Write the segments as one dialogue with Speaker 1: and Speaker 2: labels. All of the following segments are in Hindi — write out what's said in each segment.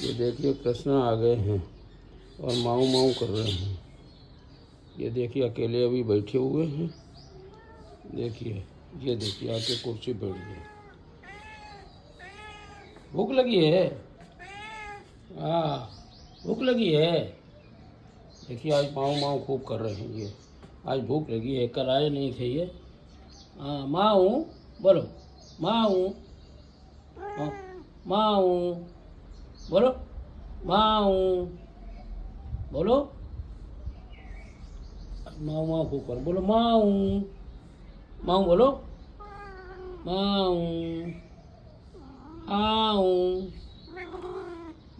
Speaker 1: ये देखिए कृष्ण आ गए हैं और माऊ माऊ कर रहे हैं। ये देखिए अकेले अभी बैठे हुए हैं। देखिए ये देखिए आके कुर्सी बैठ गए। भूख लगी है? हाँ भूख लगी है। देखिए आज माऊ माऊ खूब कर रहे हैं ये। आज भूख लगी है, कल आए नहीं थे ये। हाँ माऊ बोलो, माऊ माऊ बोलो, माऊ बोलो, माऊ माऊ खूब कर बोलो, माऊ माऊ बोलो, माऊ आऊ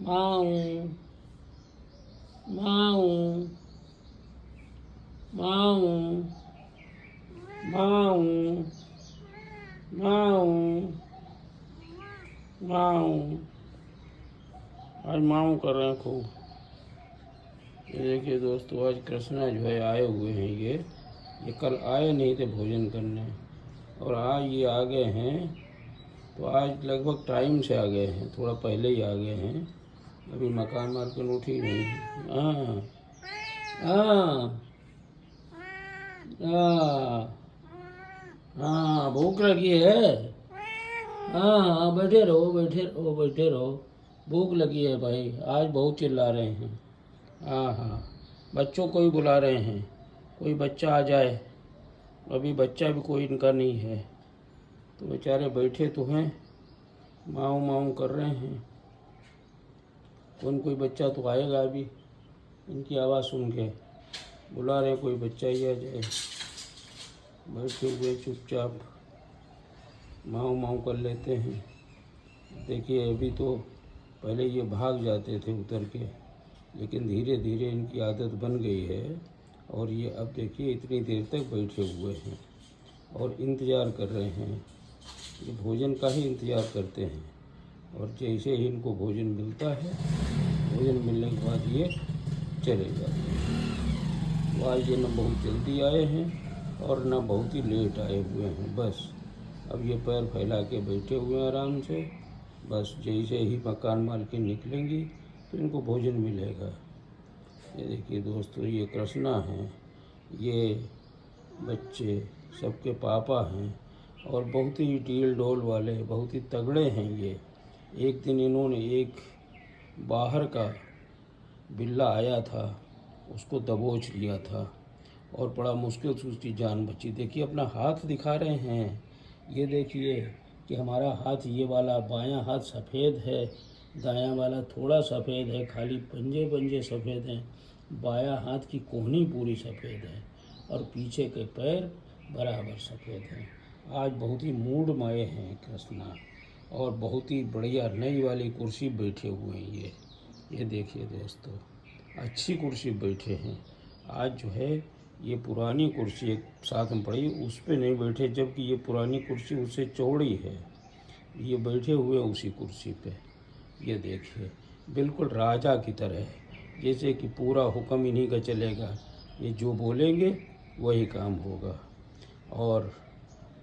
Speaker 1: माऊ माऊ माऊ माऊ माऊ माऊ। आज माऊ कर रहे हैं खूब। ये देखिए दोस्तों आज कृष्णा जो है आए हुए हैं। ये कल आए नहीं थे भोजन करने और आज ये आ गए हैं। तो आज लगभग टाइम से आ गए हैं, थोड़ा पहले ही आ गए हैं। अभी मकान मार के उठी नहीं। हाँ हाँ हाँ हाँ भूख लगी है। हाँ हाँ बैठे रहो बैठे रहो बैठे रहो। भूख लगी है भाई, आज बहुत चिल्ला रहे हैं। हाँ हाँ बच्चों को ही बुला रहे हैं, कोई बच्चा आ जाए। अभी बच्चा भी कोई इनका नहीं है तो बेचारे बैठे तो हैं, माऊ माऊ कर रहे हैं। कोई बच्चा तो आएगा अभी, इनकी आवाज़ सुन के बुला रहे हैं, कोई बच्चा ही आ जाए। बैठे हुए चुपचाप माऊ माऊ कर लेते हैं। देखिए अभी तो पहले ये भाग जाते थे उतर के, लेकिन धीरे धीरे इनकी आदत बन गई है और ये अब देखिए इतनी देर तक बैठे हुए हैं और इंतज़ार कर रहे हैं। ये भोजन का ही इंतज़ार करते हैं और जैसे ही इनको भोजन मिलता है, भोजन मिलने के बाद ये चले जाते हैं। तो आज ये न बहुत जल्दी आए हैं और न बहुत ही लेट आए हुए हैं। बस अब ये पैर फैला के बैठे हुए हैं आराम से। बस जैसे ही मकान मालकिन निकलेंगी तो इनको भोजन मिलेगा। ये देखिए दोस्तों ये कृष्णा हैं, ये बच्चे सबके पापा हैं और बहुत ही डील डोल वाले, बहुत ही तगड़े हैं ये। एक दिन इन्होंने एक बाहर का बिल्ला आया था, उसको दबोच लिया था और बड़ा मुश्किल से उसकी जान बची। देखिए अपना हाथ दिखा रहे हैं। ये देखिए कि हमारा हाथ ये वाला बायां हाथ सफ़ेद है, दायां वाला थोड़ा सफ़ेद है, खाली पंजे पंजे सफ़ेद हैं। बायां हाथ की कोहनी पूरी सफ़ेद है और पीछे के पैर बराबर सफ़ेद हैं। आज बहुत ही मूड माए हैं कृष्णा और बहुत ही बढ़िया नई वाली कुर्सी बैठे हुए हैं ये देखिए दोस्तों अच्छी कुर्सी बैठे हैं। आज जो है ये पुरानी कुर्सी एक साथ में पड़ी, उस पर नहीं बैठे, जबकि ये पुरानी कुर्सी उससे चौड़ी है। ये बैठे हुए उसी कुर्सी पे। ये देखिए बिल्कुल राजा की तरह है, जैसे कि पूरा हुक्म इन्हीं का चलेगा। ये जो बोलेंगे वही काम होगा। और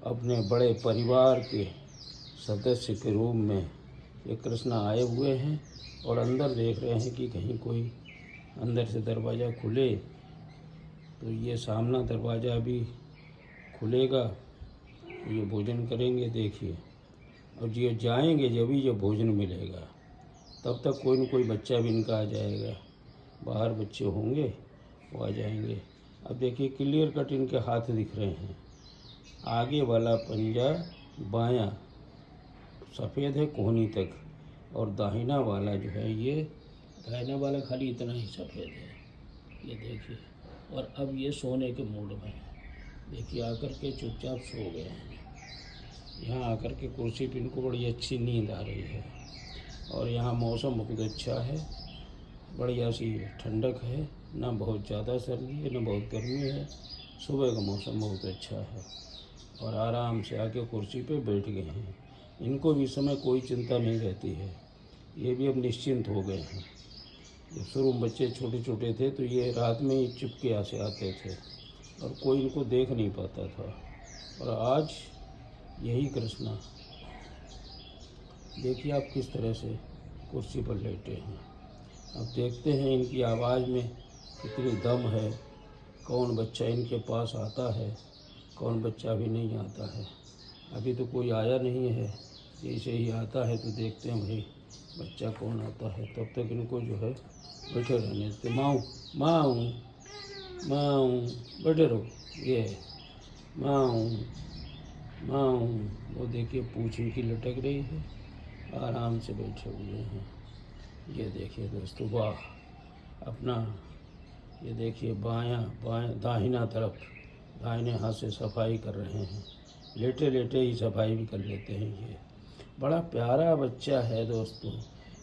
Speaker 1: अपने बड़े परिवार के सदस्य के रूप में ये कृष्णा आए हुए हैं और अंदर देख रहे हैं कि कहीं कोई अंदर से दरवाज़ा खुले। तो ये सामना दरवाज़ा अभी खुलेगा तो ये भोजन करेंगे। देखिए और ये जाएंगे जब भी जब भोजन मिलेगा, तब तक कोई न कोई बच्चा भी इनका आ जाएगा। बाहर बच्चे होंगे वो आ जाएंगे। अब देखिए क्लियर कट इनके हाथ दिख रहे हैं। आगे वाला पंजा बायां सफ़ेद है कोहनी तक और दाहिना वाला जो है ये दाहिना वाला खाली इतना ही सफ़ेद है। ये देखिए और अब ये सोने के मूड में है। देखिए आकर के चुपचाप सो गए हैं। यहाँ आकर के कुर्सी पर इनको बड़ी अच्छी नींद आ रही है और यहाँ मौसम बहुत अच्छा है, बढ़िया सी ठंडक है, ना बहुत ज़्यादा सर्दी है ना बहुत गर्मी है। सुबह का मौसम बहुत अच्छा है और आराम से आके कुर्सी पे बैठ गए हैं। इनको भी इस समय कोई चिंता नहीं रहती है, ये भी अब निश्चिंत हो गए हैं। जब शुरू में बच्चे छोटे छोटे थे तो ये रात में ही चुपके से आते थे और कोई इनको देख नहीं पाता था। और आज यही कृष्णा देखिए आप किस तरह से कुर्सी पर लेटे हैं। अब देखते हैं इनकी आवाज़ में कितनी दम है, कौन बच्चा इनके पास आता है, कौन बच्चा अभी नहीं आता है। अभी तो कोई आया नहीं है, जैसे ही आता है तो देखते हैं भाई बच्चा कौन आता है। तब तक इनको जो है बैठे रहने देते। माऊ माऊ माऊ, बैठे रहो, ये माऊ माऊ। वो देखिए पूँछ इनकी लटक रही है, आराम से बैठे हुए हैं। ये देखिए दोस्तों, वाह अपना, ये देखिए बायां बायां दाहिना तरफ दाहिने हाथ से सफाई कर रहे हैं। लेटे लेटे ही सफाई भी कर लेते हैं। ये बड़ा प्यारा बच्चा है दोस्तों,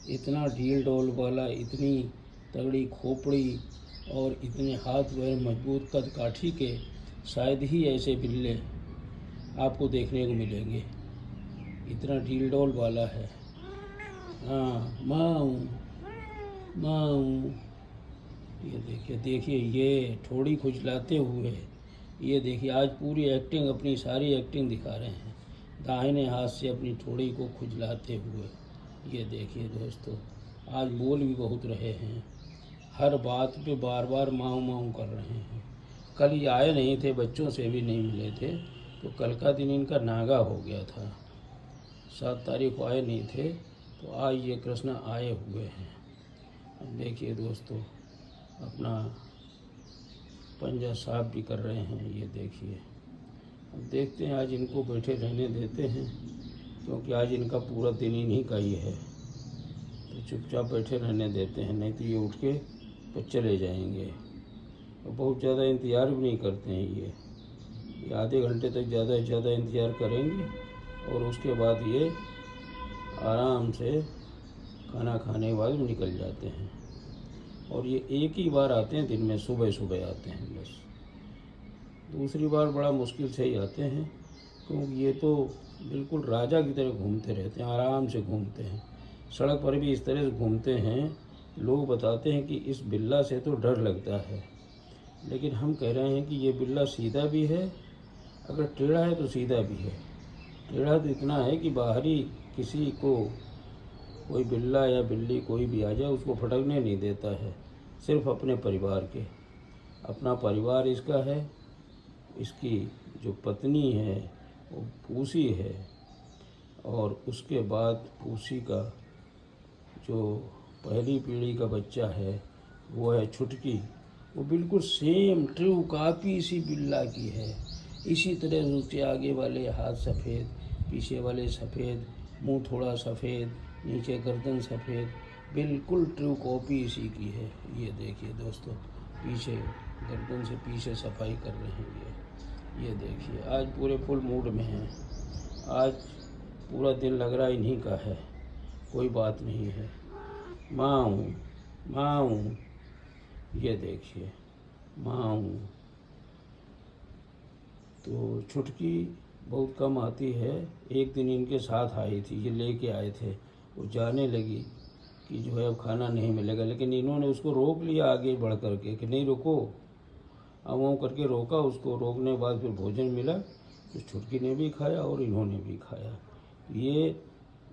Speaker 1: इतना ढील डोल वाला, इतनी तगड़ी खोपड़ी और इतने हाथ पैर मजबूत कद काठी के शायद ही ऐसे बिल्ले आपको देखने को मिलेंगे। इतना ढील डोल वाला है। हाँ माऊ माऊ। ये देखिए देखिए, ये थोड़ी खुजलाते हुए, ये देखिए आज पूरी एक्टिंग, अपनी सारी एक्टिंग दिखा रहे हैं, दाहिने हाथ से अपनी थोड़ी को खुजलाते हुए। ये देखिए दोस्तों, आज बोल भी बहुत रहे हैं, हर बात पे बार बार माऊ माऊ कर रहे हैं। कल ये आए नहीं थे, बच्चों से भी नहीं मिले थे, तो कल का दिन इनका नागा हो गया था। 7 तारीख को आए नहीं थे, तो आज ये कृष्ण आए हुए हैं। अब देखिए दोस्तों, अपना पंजा साफ भी कर रहे हैं। ये देखिए, अब देखते हैं, आज इनको बैठे रहने देते हैं, क्योंकि आज इनका पूरा दिन इन्हीं का ही है, तो चुपचाप बैठे रहने देते हैं, नहीं तो ये उठ के तो चले जाएंगे। और बहुत ज़्यादा इंतज़ार भी नहीं करते हैं ये आधे घंटे तक ज़्यादा से ज़्यादा इंतज़ार करेंगे, और उसके बाद ये आराम से खाना खाने के बाद निकल जाते हैं। और ये एक ही बार आते हैं दिन में, सुबह सुबह आते हैं बस। दूसरी बार बड़ा मुश्किल से ही आते हैं, क्योंकि ये तो बिल्कुल राजा की तरह घूमते रहते हैं, आराम से घूमते हैं। सड़क पर भी इस तरह से घूमते हैं। लोग बताते हैं कि इस बिल्ला से तो डर लगता है, लेकिन हम कह रहे हैं कि ये बिल्ला सीधा भी है, अगर टेढ़ा है तो सीधा भी है। टेढ़ा तो इतना है कि बाहरी किसी को, कोई बिल्ला या बिल्ली कोई भी आ जाए उसको फटकने नहीं देता है, सिर्फ अपने परिवार के। अपना परिवार इसका है, इसकी जो पत्नी है वो पूसी है, और उसके बाद पूसी का जो पहली पीढ़ी का बच्चा है वो है छुटकी। वो बिल्कुल सेम ट्रू कॉपी इसी बिल्ला की है। इसी तरह उसके आगे वाले हाथ सफ़ेद, पीछे वाले सफ़ेद, मुंह थोड़ा सफ़ेद, नीचे गर्दन सफ़ेद, बिल्कुल ट्रू कॉपी इसी की है। ये देखिए दोस्तों, पीछे गर्दन से पीछे सफाई कर रहे हैं ये देखिए, आज पूरे फुल मूड में हैं। आज पूरा दिन लग रहा इन्हीं का है, कोई बात नहीं है। माऊ माऊ, ये देखिए माऊ। तो छुटकी बहुत कम आती है, एक दिन इनके साथ आई थी, ये लेके आए थे। वो जाने लगी कि जो है अब खाना नहीं मिलेगा, लेकिन इन्होंने उसको रोक लिया आगे बढ़ कर के कि नहीं रुको। अब वो करके रोका उसको, रोकने के बाद फिर भोजन मिला, तो छुटकी ने भी खाया और इन्होंने भी खाया। ये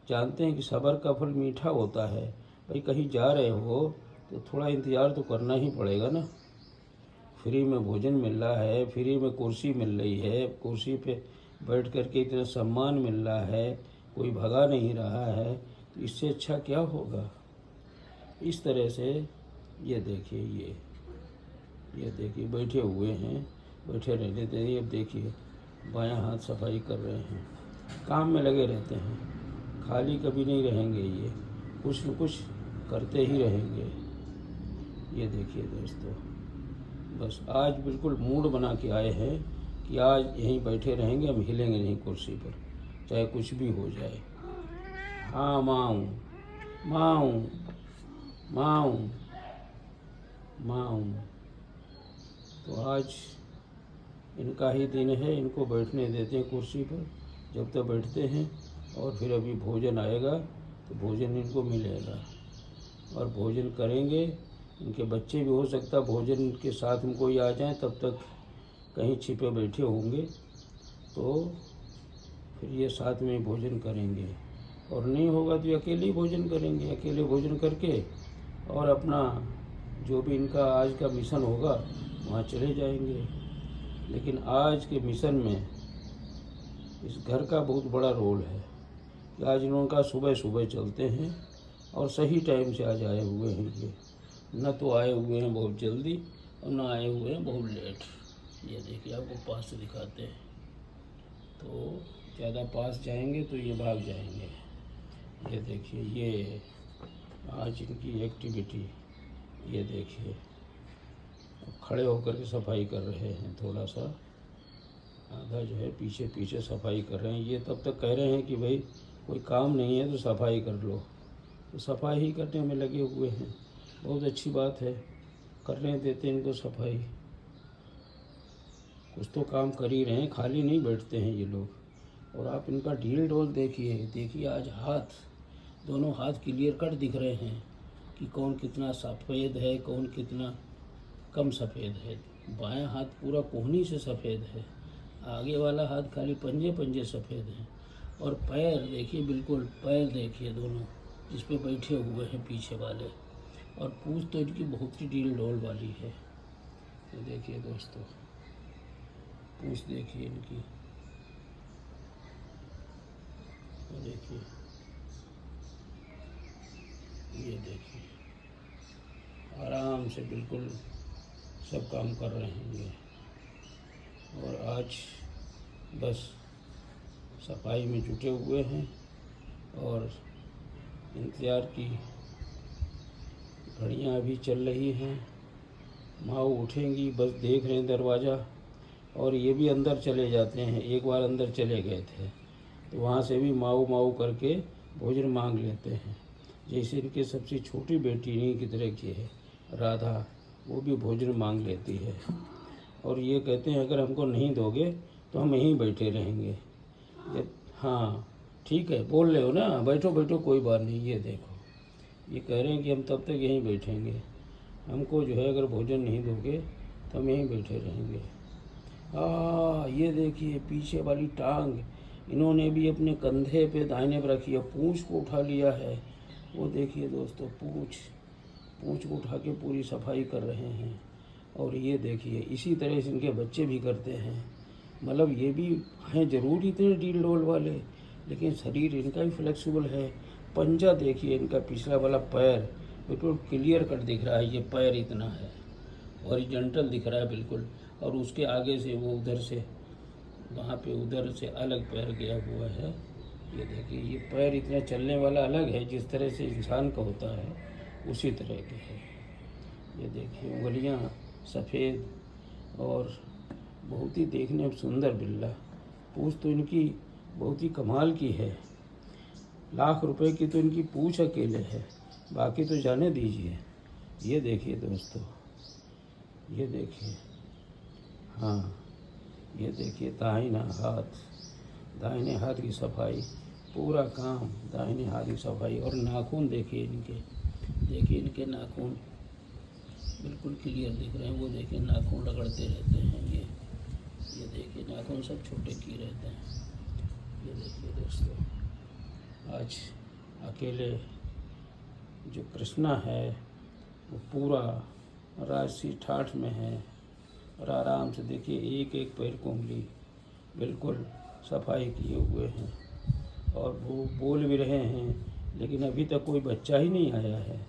Speaker 1: जानते हैं कि सब्र का फल मीठा होता है। भाई कहीं जा रहे हो तो थोड़ा इंतज़ार तो करना ही पड़ेगा ना। फ्री में भोजन मिल रहा है, फ्री में कुर्सी मिल रही है, कुर्सी पे बैठ कर के इतना सम्मान मिल रहा है, कोई भगा नहीं रहा है, तो इससे अच्छा क्या होगा। इस तरह से ये देखिए, ये देखिए बैठे हुए हैं, बैठे रहने देते। अब देखिए बायां हाथ सफाई कर रहे हैं, काम में लगे रहते हैं, खाली कभी नहीं रहेंगे, ये कुछ न कुछ करते ही रहेंगे। ये देखिए दोस्तों, बस आज बिल्कुल मूड बना के आए हैं कि आज यहीं बैठे रहेंगे, हम हिलेंगे नहीं कुर्सी पर, चाहे कुछ भी हो जाए। हाँ माऊ माऊ माऊ माऊ। तो आज इनका ही दिन है, इनको बैठने देते हैं कुर्सी पर जब तक बैठते हैं, और फिर अभी भोजन आएगा तो भोजन इनको मिलेगा और भोजन करेंगे। इनके बच्चे भी हो सकता भोजन के साथ में कोई आ जाए, तब तक कहीं छिपे बैठे होंगे, तो फिर ये साथ में भोजन करेंगे। और नहीं होगा तो ये अकेले ही भोजन करेंगे। अकेले भोजन करके और अपना जो भी इनका आज का मिशन होगा वहाँ चले जाएंगे। लेकिन आज के मिशन में इस घर का बहुत बड़ा रोल है कि आज इनका सुबह सुबह चलते हैं और सही टाइम से आज आए हुए हैं। ये न तो आए हुए हैं बहुत जल्दी और न आए हुए हैं बहुत लेट। ये देखिए आपको पास से दिखाते हैं, तो ज़्यादा पास जाएंगे तो ये भाग जाएंगे। ये देखिए ये आज इनकी एक्टिविटी, ये देखिए अब खड़े होकर के सफाई कर रहे हैं। थोड़ा सा आधा जो है पीछे पीछे सफाई कर रहे हैं। ये तब तक कह रहे हैं कि भाई कोई काम नहीं है तो सफाई कर लो, तो सफाई ही करने में लगे हुए हैं। बहुत अच्छी बात है, करने देते हैं इनको सफाई। कुछ तो काम कर ही रहे हैं, खाली नहीं बैठते हैं ये लोग। और आप इनका ढील ढोल देखिए, देखिए आज हाथ, दोनों हाथ क्लियर कट दिख रहे हैं कि कौन कितना सफ़ेद है, कौन कितना कम सफ़ेद है। बायां हाथ पूरा कोहनी से सफ़ेद है, आगे वाला हाथ खाली पंजे पंजे सफ़ेद हैं। और पैर देखिए, बिल्कुल पैर देखिए दोनों जिस पे बैठे हुए हैं पीछे वाले। और पूँछ तो इनकी बहुत ही ढील ढोल वाली है। ये देखिए दोस्तों, पूँछ देखिए इनकी, देखिए ये देखिए आराम से बिल्कुल सब काम कर रहे हैं ये। और आज बस सफाई में जुटे हुए हैं और इंतज़ार की घड़ियां अभी चल रही हैं। माऊ उठेंगी, बस देख रहे हैं दरवाज़ा। और ये भी अंदर चले जाते हैं, एक बार अंदर चले गए थे तो वहाँ से भी माऊ माऊ करके भोजन मांग लेते हैं। जैसे इनके सबसे छोटी बेटी इन्हीं की तरह की है राधा, वो भी भोजन मांग लेती है। और ये कहते हैं अगर हमको नहीं दोगे तो हम यहीं बैठे रहेंगे। हाँ ठीक है, बोल रहे हो ना, बैठो बैठो कोई बात नहीं। ये देखो ये कह रहे हैं कि हम तब तक यहीं बैठेंगे, हमको जो है अगर भोजन नहीं दोगे तो हम यहीं बैठे रहेंगे। ये देखिए पीछे वाली टांग इन्होंने भी अपने कंधे पे दाहिने पर रखी है, पूँछ को उठा लिया है। वो देखिए दोस्तों, पूँछ को उठा के पूरी सफाई कर रहे हैं। और ये देखिए इसी तरह से इनके बच्चे भी करते हैं। मतलब ये भी हैं ज़रूर इतने ढील डोल वाले, लेकिन शरीर इनका भी फ्लेक्सिबल है। पंजा देखिए इनका, पिछला वाला पैर बिल्कुल क्लियर कट दिख रहा है। ये पैर इतना है, हॉरिजॉन्टल दिख रहा है बिल्कुल। और उसके आगे से वो उधर से वहाँ पे उधर से अलग पैर गया हुआ है। ये देखिए ये पैर इतना चलने वाला अलग है, जिस तरह से इंसान का होता है उसी तरह के है। ये देखिए उंगलियाँ सफ़ेद और बहुत ही देखने में सुंदर बिल्ला। पूँछ तो इनकी बहुत ही कमाल की है, लाख रुपए की तो इनकी पूँछ अकेले है, बाकी तो जाने दीजिए। ये देखिए दोस्तों, ये देखिए, हाँ ये देखिए दाहिने हाथ की सफाई, पूरा काम दाहिने हाथ की सफाई। और नाखून देखिए इनके नाखून बिल्कुल क्लियर दिख रहे हैं। वो देखिए नाखून रगड़ते रहते हैं ये देखिए नाखून सब छोटे किए रहते हैं। ये देखिए दोस्तों, आज अकेले जो कृष्णा है वो पूरा राजसी ठाठ में है और आराम से देखिए एक एक पैर को उंगली बिल्कुल सफाई किए हुए हैं। और वो बोल भी रहे हैं, लेकिन अभी तक कोई बच्चा ही नहीं आया है।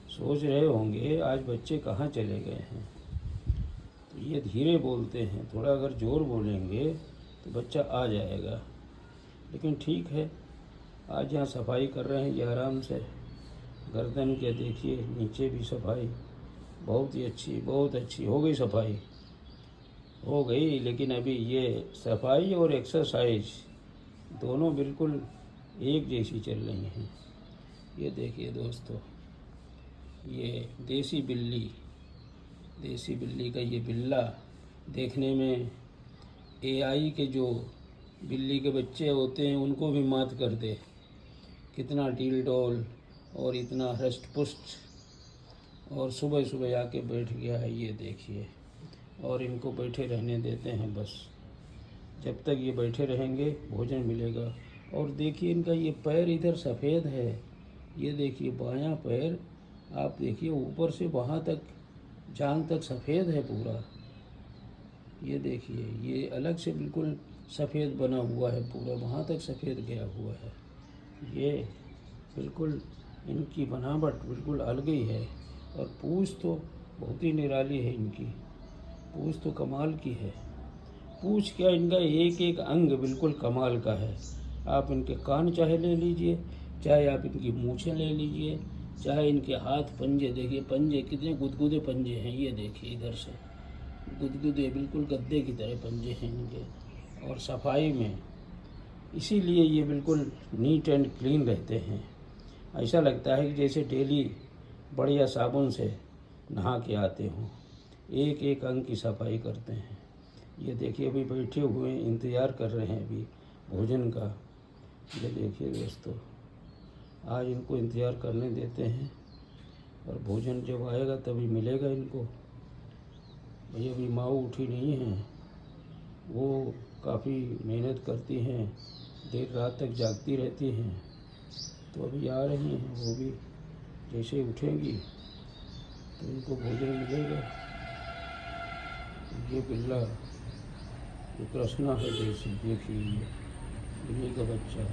Speaker 1: सोच रहे होंगे आज बच्चे कहाँ चले गए हैं। तो ये धीरे बोलते हैं, थोड़ा अगर ज़ोर बोलेंगे तो बच्चा आ जाएगा। लेकिन ठीक है, आज यहाँ सफाई कर रहे हैं ये आराम से। गर्दन के देखिए नीचे भी सफाई बहुत ही अच्छी, बहुत अच्छी हो गई सफाई, हो गई। लेकिन अभी ये सफाई और एक्सरसाइज दोनों बिल्कुल एक जैसी चल रही हैं। ये देखिए दोस्तों, ये देसी बिल्ली का ये बिल्ला देखने में एआई के जो बिल्ली के बच्चे होते हैं उनको भी मात कर दे। कितना ढील डोल और इतना हृष्ट पुष्ट, और सुबह सुबह आके बैठ गया है। ये देखिए, और इनको बैठे रहने देते हैं बस। जब तक ये बैठे रहेंगे भोजन मिलेगा। और देखिए इनका ये पैर इधर सफ़ेद है, ये देखिए बायां पैर आप देखिए ऊपर से वहाँ तक जांग तक सफ़ेद है पूरा। ये देखिए ये अलग से बिल्कुल सफ़ेद बना हुआ है पूरा, वहाँ तक सफ़ेद गया हुआ है। ये बिल्कुल इनकी बनावट बिल्कुल अलग ही है। और पूँछ तो बहुत ही निराली है इनकी, पूँछ तो कमाल की है। पूँछ क्या, इनका एक एक अंग बिल्कुल कमाल का है। आप इनके कान चाहे ले लीजिए, चाहे आप इनकी मूछें ले लीजिए, चाहे इनके हाथ पंजे, देखिए पंजे कितने गुदगुदे पंजे हैं। ये देखिए इधर से गुदगुदे बिल्कुल गद्दे की तरह पंजे हैं इनके। और सफाई में इसीलिए ये बिल्कुल नीट एंड क्लीन रहते हैं। ऐसा लगता है कि जैसे डेली बढ़िया साबुन से नहा के आते हों। एक एक अंग की सफाई करते हैं। ये देखिए अभी बैठे हुए इंतज़ार कर रहे हैं अभी भोजन का। ये देखिए दोस्तों, आज इनको इंतज़ार करने देते हैं और भोजन जब आएगा तभी मिलेगा इनको। भाई अभी माँ उठी नहीं हैं, वो काफ़ी मेहनत करती हैं, देर रात तक जागती रहती हैं, तो अभी आ रही हैं वो भी। जैसे उठेंगी तो इनको भोजन मिलेगा। ये बिल्ला, ये कृष्णा है जैसे, देखिए ये बिल्ली का बच्चा।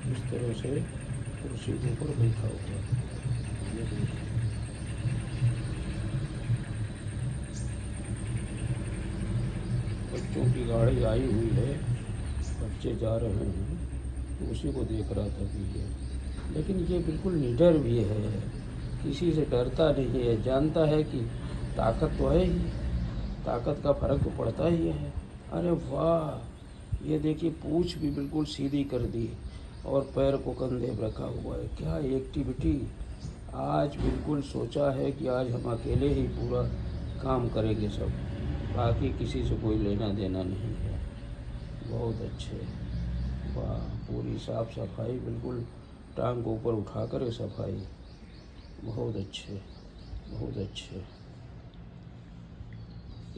Speaker 1: इस तरह से कुर्सी के ऊपर बैठा हुआ है। ये देखिए बच्चों की गाड़ी आई हुई है, बच्चे जा रहे हैं, तो उसी को देख रहा था कि ये, लेकिन ये बिल्कुल निडर भी है, किसी से डरता नहीं है, जानता है कि ताकत तो है ही, ताकत का फ़र्क तो पड़ता ही है। अरे वाह, ये देखिए पूँछ भी बिल्कुल सीधी कर दी और पैर को कंधे पर रखा हुआ है। क्या एक्टिविटी, आज बिल्कुल सोचा है कि आज हम अकेले ही पूरा काम करेंगे सब, बाकी किसी से कोई लेना देना नहीं है। बहुत अच्छे, वाह, पूरी साफ़ सफाई, बिल्कुल टांग को ऊपर उठा कर सफाई। बहुत अच्छे, बहुत अच्छे।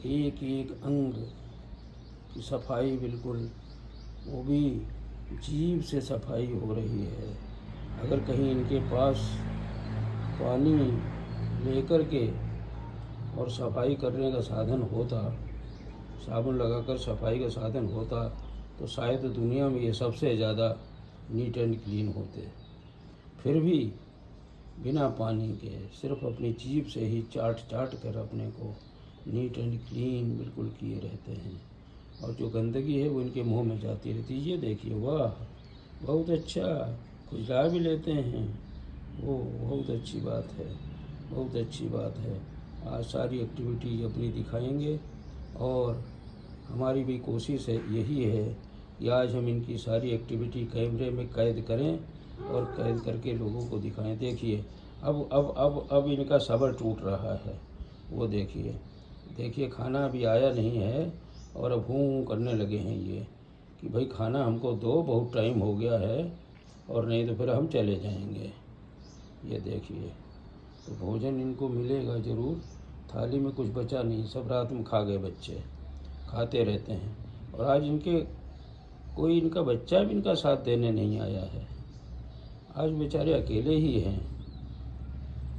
Speaker 1: एक एक अंग की सफाई बिल्कुल, वो भी जीभ से सफाई हो रही है। अगर कहीं इनके पास पानी लेकर के और सफाई करने का साधन होता, साबुन लगाकर सफाई का साधन होता, तो शायद दुनिया में ये सबसे ज़्यादा नीट एंड क्लीन होते। फिर भी बिना पानी के सिर्फ अपनी जीभ से ही चाट चाट कर अपने को नीट एंड क्लीन बिल्कुल किए रहते हैं। और जो गंदगी है वो इनके मुंह में जाती रहती है। ये देखिए, वाह, बहुत अच्छा, खुजला भी लेते हैं वो, बहुत अच्छी बात है, बहुत अच्छी बात है। आज सारी एक्टिविटी अपनी दिखाएंगे और हमारी भी कोशिश है, यही है कि आज हम इनकी सारी एक्टिविटी कैमरे में कैद करें और कैद करके लोगों को दिखाएं। देखिए अब इनका सब्र टूट रहा है। वो देखिए, देखिए खाना अभी आया नहीं है और अब हूँ करने लगे हैं ये कि भाई खाना हमको दो, बहुत टाइम हो गया है और नहीं तो फिर हम चले जाएंगे। ये देखिए, तो भोजन इनको मिलेगा ज़रूर। थाली में कुछ बचा नहीं, सब रात में खा गए बच्चे, खाते रहते हैं। और आज इनके कोई इनका बच्चा भी इनका साथ देने नहीं आया है, आज बेचारे अकेले ही हैं।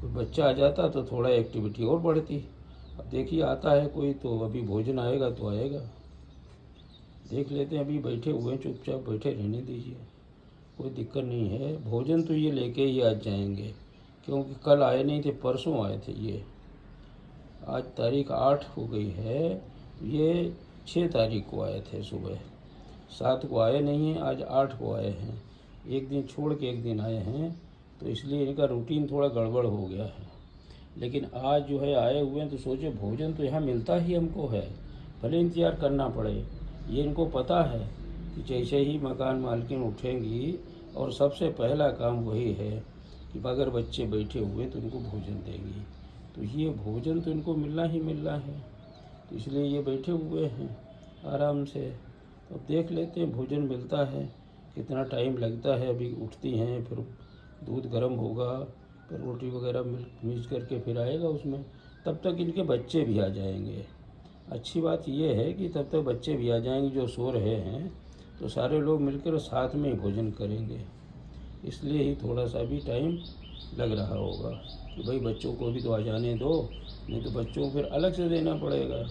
Speaker 1: कोई बच्चा आ जाता तो थोड़ा एक्टिविटी और बढ़ती। अब देखिए आता है कोई तो अभी भोजन आएगा तो आएगा, देख लेते हैं। अभी बैठे हुए हैं, चुपचाप बैठे रहने दीजिए, कोई दिक्कत नहीं है। भोजन तो ये लेके ही आज जाएंगे, क्योंकि कल आए नहीं थे, परसों आए थे ये। आज तारीख 8 हो गई है, ये 6 तारीख को आए थे सुबह, 7 को आए नहीं हैं, आज 8 को आए हैं। एक दिन छोड़ के एक दिन आए हैं, तो इसलिए इनका रूटीन थोड़ा गड़बड़ हो गया है। लेकिन आज जो है आए हुए हैं तो सोचे भोजन तो यहाँ मिलता ही हमको है, भले इंतज़ार करना पड़े। ये इनको पता है कि जैसे ही मकान मालकिन उठेंगी और सबसे पहला काम वही है कि अगर बच्चे बैठे हुए तो इनको भोजन देंगी। तो ये भोजन तो इनको मिलना ही मिलना है, तो इसलिए ये बैठे हुए हैं आराम से। अब देख लेते हैं भोजन मिलता है, कितना टाइम लगता है। अभी उठती हैं, फिर दूध गर्म होगा, फिर रोटी वगैरह मिक्स करके फिर आएगा उसमें, तब तक इनके बच्चे भी आ जाएंगे। अच्छी बात ये है कि तब तक बच्चे भी आ जाएंगे जो सो रहे हैं, तो सारे लोग मिलकर साथ में ही भोजन करेंगे। इसलिए ही थोड़ा सा भी टाइम लग रहा होगा कि भाई बच्चों को भी तो आ जाने दो, नहीं तो बच्चों को फिर अलग से देना पड़ेगा।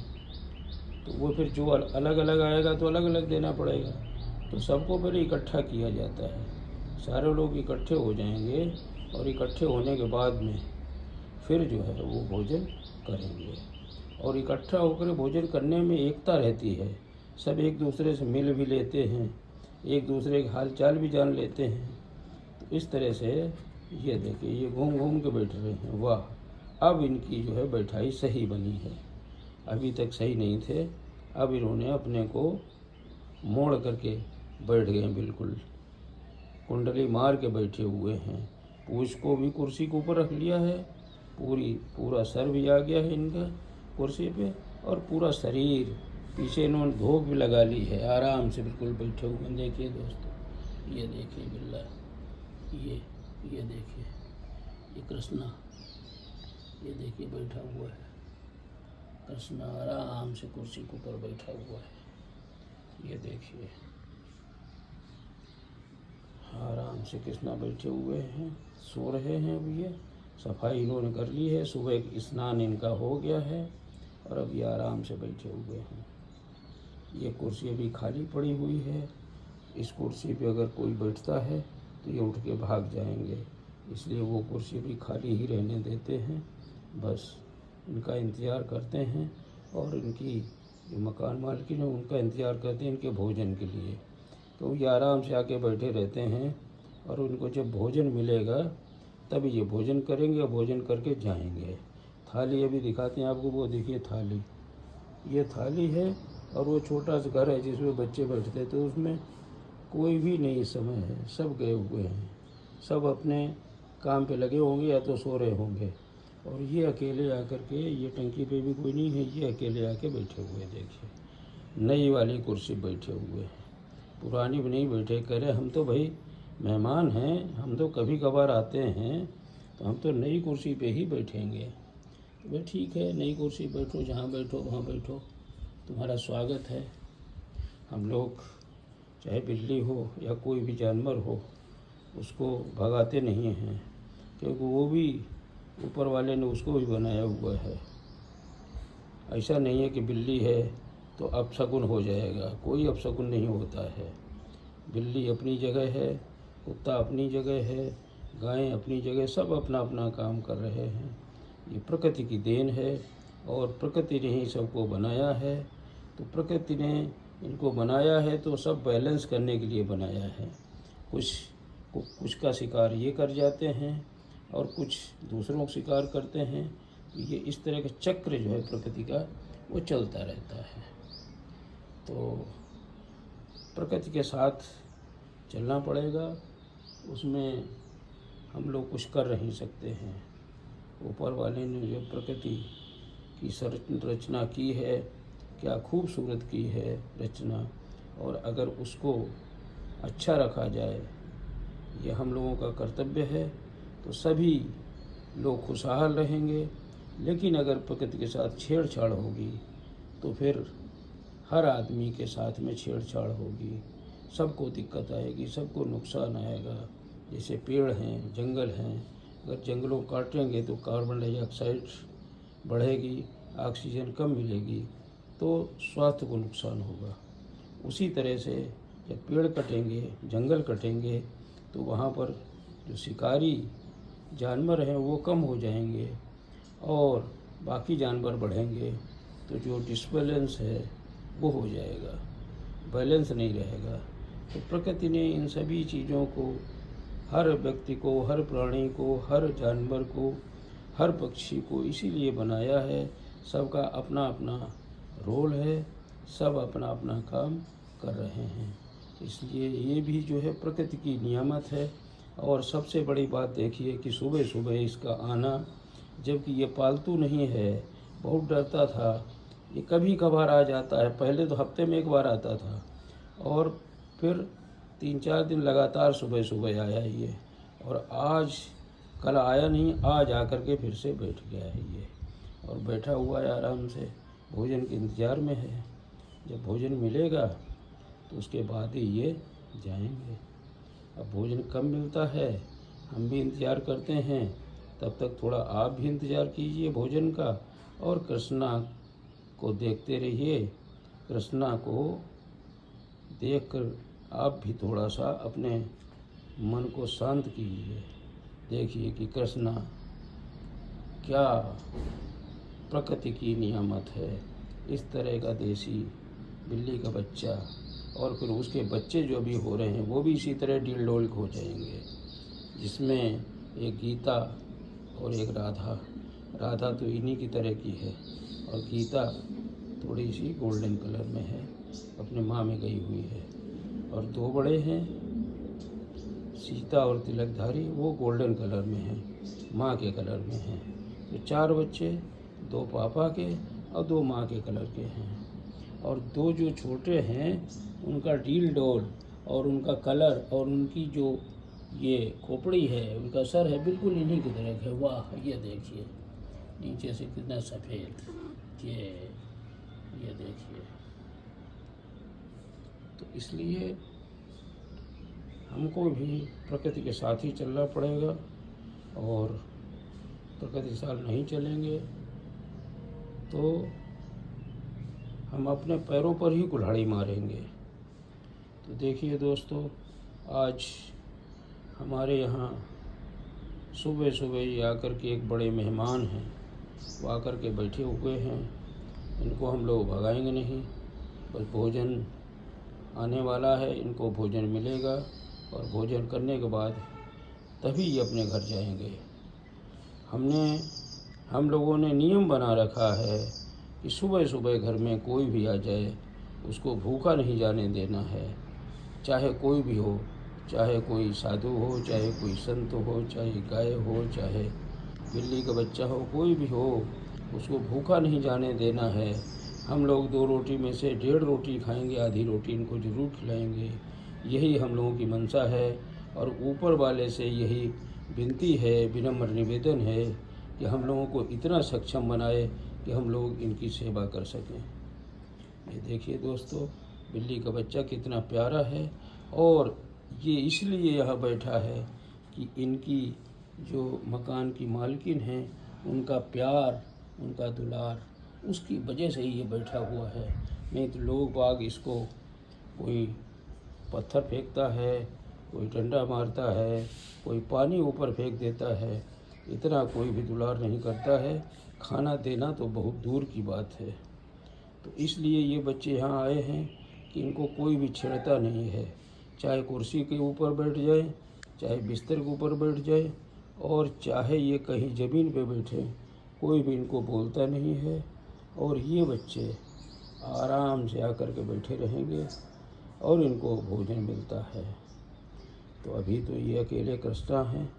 Speaker 1: तो वो फिर जो अलग अलग आएगा तो अलग अलग देना पड़ेगा। तो सबको पहले इकट्ठा किया जाता है, सारे लोग इकट्ठे हो जाएंगे और इकट्ठे होने के बाद में फिर जो है वो भोजन करेंगे। और इकट्ठा होकर भोजन करने में एकता रहती है, सब एक दूसरे से मिल भी लेते हैं, एक दूसरे के हाल चाल भी जान लेते हैं। तो इस तरह से ये देखिए ये घूम घूम के बैठ रहे हैं। वाह, अब इनकी जो है बैठाई सही बनी है, अभी तक सही नहीं थे, अब इन्होंने अपने को मोड़ करके बैठ गए, बिल्कुल कुंडली मार के बैठे हुए हैं। पूँछ को भी कुर्सी के ऊपर रख लिया है, पूरा सर भी आ गया है इनका कुर्सी पे, और पूरा शरीर पीछे इन्होंने धोक भी लगा ली है, आराम से बिल्कुल बैठे हुए। देखिए दोस्तों, ये देखिए बिल्ला, ये देखिए ये कृष्णा, ये देखिए बैठा हुआ है कृष्णा, आराम से कुर्सी के ऊपर बैठा हुआ है। ये देखिए आराम से कृष्णा बैठे हुए हैं, सो रहे हैं। अब ये सफाई इन्होंने कर ली है, सुबह स्नान इनका हो गया है और अब ये आराम से बैठे हुए हैं। ये कुर्सी अभी खाली पड़ी हुई है, इस कुर्सी पे अगर कोई बैठता है तो ये उठ के भाग जाएंगे, इसलिए वो कुर्सी भी खाली ही रहने देते हैं। बस इनका इंतज़ार करते हैं और इनकी जो मकान मालकिन है उनका इंतज़ार करते हैं इनके भोजन के लिए। तो ये आराम से आके बैठे रहते हैं और उनको जब भोजन मिलेगा तभी ये भोजन करेंगे और भोजन करके जाएंगे। थाली अभी दिखाते हैं आपको, वो देखिए थाली, ये थाली है और वो छोटा सा घर है जिसमें बच्चे बैठते थे, उसमें कोई भी नहीं इस समय है, सब गए हुए हैं, सब अपने काम पे लगे होंगे या तो सो रहे होंगे। और ये अकेले आकर के, ये टंकी पे भी कोई नहीं है, ये अकेले आके बैठे हुए हैं। देखिए नई वाली कुर्सी बैठे हुए हैं, पुरानी भी नहीं बैठे। कह रहे हम तो भाई मेहमान हैं, हम तो कभी कभार आते हैं, तो हम तो नई कुर्सी पे ही बैठेंगे। तो भाई ठीक है, नई कुर्सी बैठो, जहाँ बैठो वहाँ बैठो, तुम्हारा स्वागत है। हम लोग चाहे बिल्ली हो या कोई भी जानवर हो उसको भगाते नहीं हैं, क्योंकि वो भी ऊपर वाले ने उसको भी बनाया हुआ है। ऐसा नहीं है कि बिल्ली है तो अपशगुन हो जाएगा, कोई अपशगुन नहीं होता है। बिल्ली अपनी जगह है, कुत्ता अपनी जगह है, गायें अपनी जगह, सब अपना अपना काम कर रहे हैं। ये प्रकृति की देन है और प्रकृति ने ही सबको बनाया है। तो प्रकृति ने इनको बनाया है तो सब बैलेंस करने के लिए बनाया है। कुछ का शिकार ये कर जाते हैं और कुछ दूसरों को शिकार करते हैं। ये इस तरह का चक्र जो है प्रकृति का वो चलता रहता है। तो प्रकृति के साथ चलना पड़ेगा, उसमें हम लोग कुछ कर नहीं सकते हैं। ऊपर वाले ने जो प्रकृति की रचना की है, क्या खूबसूरत की है रचना, और अगर उसको अच्छा रखा जाए, ये हम लोगों का कर्तव्य है, तो सभी लोग खुशहाल रहेंगे। लेकिन अगर प्रकृति के साथ छेड़छाड़ होगी तो फिर हर आदमी के साथ में छेड़छाड़ होगी, सबको दिक्कत आएगी, सबको नुकसान आएगा। जैसे पेड़ हैं, जंगल हैं, अगर जंगलों काटेंगे तो कार्बन डाइऑक्साइड बढ़ेगी, ऑक्सीजन कम मिलेगी, तो स्वास्थ्य को नुकसान होगा। उसी तरह से जब पेड़ कटेंगे, जंगल कटेंगे, तो वहाँ पर जो शिकारी जानवर हैं वो कम हो जाएंगे और बाकी जानवर बढ़ेंगे, तो जो डिसबैलेंस है वो हो जाएगा, बैलेंस नहीं रहेगा। तो प्रकृति ने इन सभी चीज़ों को, हर व्यक्ति को, हर प्राणी को, हर जानवर को, हर पक्षी को इसीलिए बनाया है। सबका अपना अपना रोल है, सब अपना अपना काम कर रहे हैं, इसलिए ये भी जो है प्रकृति की नियामत है। और सबसे बड़ी बात देखिए कि सुबह सुबह इसका आना, जबकि ये पालतू नहीं है, बहुत डरता था, ये कभी कभार आ जाता है। पहले तो हफ्ते में एक बार आता था और फिर 3-4 दिन लगातार सुबह सुबह आया ये, और आज कल आया नहीं, आज आकर के फिर से बैठ गया है ये, और बैठा हुआ है आराम से। भोजन के इंतज़ार में है। जब भोजन मिलेगा तो उसके बाद ही ये जाएंगे। अब भोजन कब मिलता है, हम भी इंतज़ार करते हैं। तब तक थोड़ा आप भी इंतज़ार कीजिए भोजन का, और कृष्णा को देखते रहिए। कृष्णा को देखकर आप भी थोड़ा सा अपने मन को शांत कीजिए। देखिए कि कृष्णा क्या प्रकृति की नियामत है। इस तरह का देसी बिल्ली का बच्चा, और फिर उसके बच्चे जो भी हो रहे हैं वो भी इसी तरह डील डोल हो जाएंगे, जिसमें एक गीता और एक राधा। राधा तो इन्हीं की तरह की है, और गीता थोड़ी सी गोल्डन कलर में है, अपने माँ में गई हुई है। और दो बड़े हैं, सीता और तिलकधारी, वो गोल्डन कलर में हैं, माँ के कलर में हैं। तो 4 बच्चे, 2 पापा के और 2 माँ के कलर के हैं। और 2 जो छोटे हैं उनका डील डोल और उनका कलर और उनकी जो ये खोपड़ी है, उनका सर है, बिल्कुल इन्हीं की तरह है। वाह, ये देखिए नीचे से कितना सफ़ेद, ये देखिए। तो इसलिए हमको भी प्रकृति के साथ ही चलना पड़ेगा, और प्रकृति के साथ नहीं चलेंगे तो हम अपने पैरों पर ही कुल्हाड़ी मारेंगे। तो देखिए दोस्तों, आज हमारे यहाँ सुबह सुबह ही आकर के एक बड़े मेहमान हैं, वो आकर के बैठे हुए हैं। इनको हम लोग भगाएंगे नहीं, बस भोजन आने वाला है, इनको भोजन मिलेगा, और भोजन करने के बाद तभी ये अपने घर जाएंगे। हम लोगों ने नियम बना रखा है कि सुबह सुबह घर में कोई भी आ जाए उसको भूखा नहीं जाने देना है, चाहे कोई भी हो, चाहे कोई साधु हो, चाहे कोई संत हो, चाहे गाय हो, चाहे बिल्ली का बच्चा हो, कोई भी हो, उसको भूखा नहीं जाने देना है। हम लोग 2 रोटी में से 1.5 रोटी खाएंगे, आधी रोटी इनको ज़रूर खिलाएंगे। यही हम लोगों की मंशा है, और ऊपर वाले से यही विनती है, विनम्र निवेदन है कि हम लोगों को इतना सक्षम बनाए कि हम लोग इनकी सेवा कर सकें। ये देखिए दोस्तों, बिल्ली का बच्चा कितना प्यारा है, और ये इसलिए यहाँ बैठा है कि इनकी जो मकान की मालकिन है उनका प्यार, उनका दुलार, उसकी वजह से ही ये बैठा हुआ है। नहीं तो लोग बाग इसको कोई पत्थर फेंकता है, कोई डंडा मारता है, कोई पानी ऊपर फेंक देता है, इतना कोई भी दुलार नहीं करता है। खाना देना तो बहुत दूर की बात है। तो इसलिए ये बच्चे यहाँ आए हैं कि इनको कोई भी छेड़ता नहीं है, चाहे कुर्सी के ऊपर बैठ जाए, चाहे बिस्तर के ऊपर बैठ जाए, और चाहे ये कहीं ज़मीन पे बैठे, कोई भी इनको बोलता नहीं है। और ये बच्चे आराम से आकर के बैठे रहेंगे और इनको भोजन मिलता है। तो अभी तो ये अकेले कृष्णा हैं,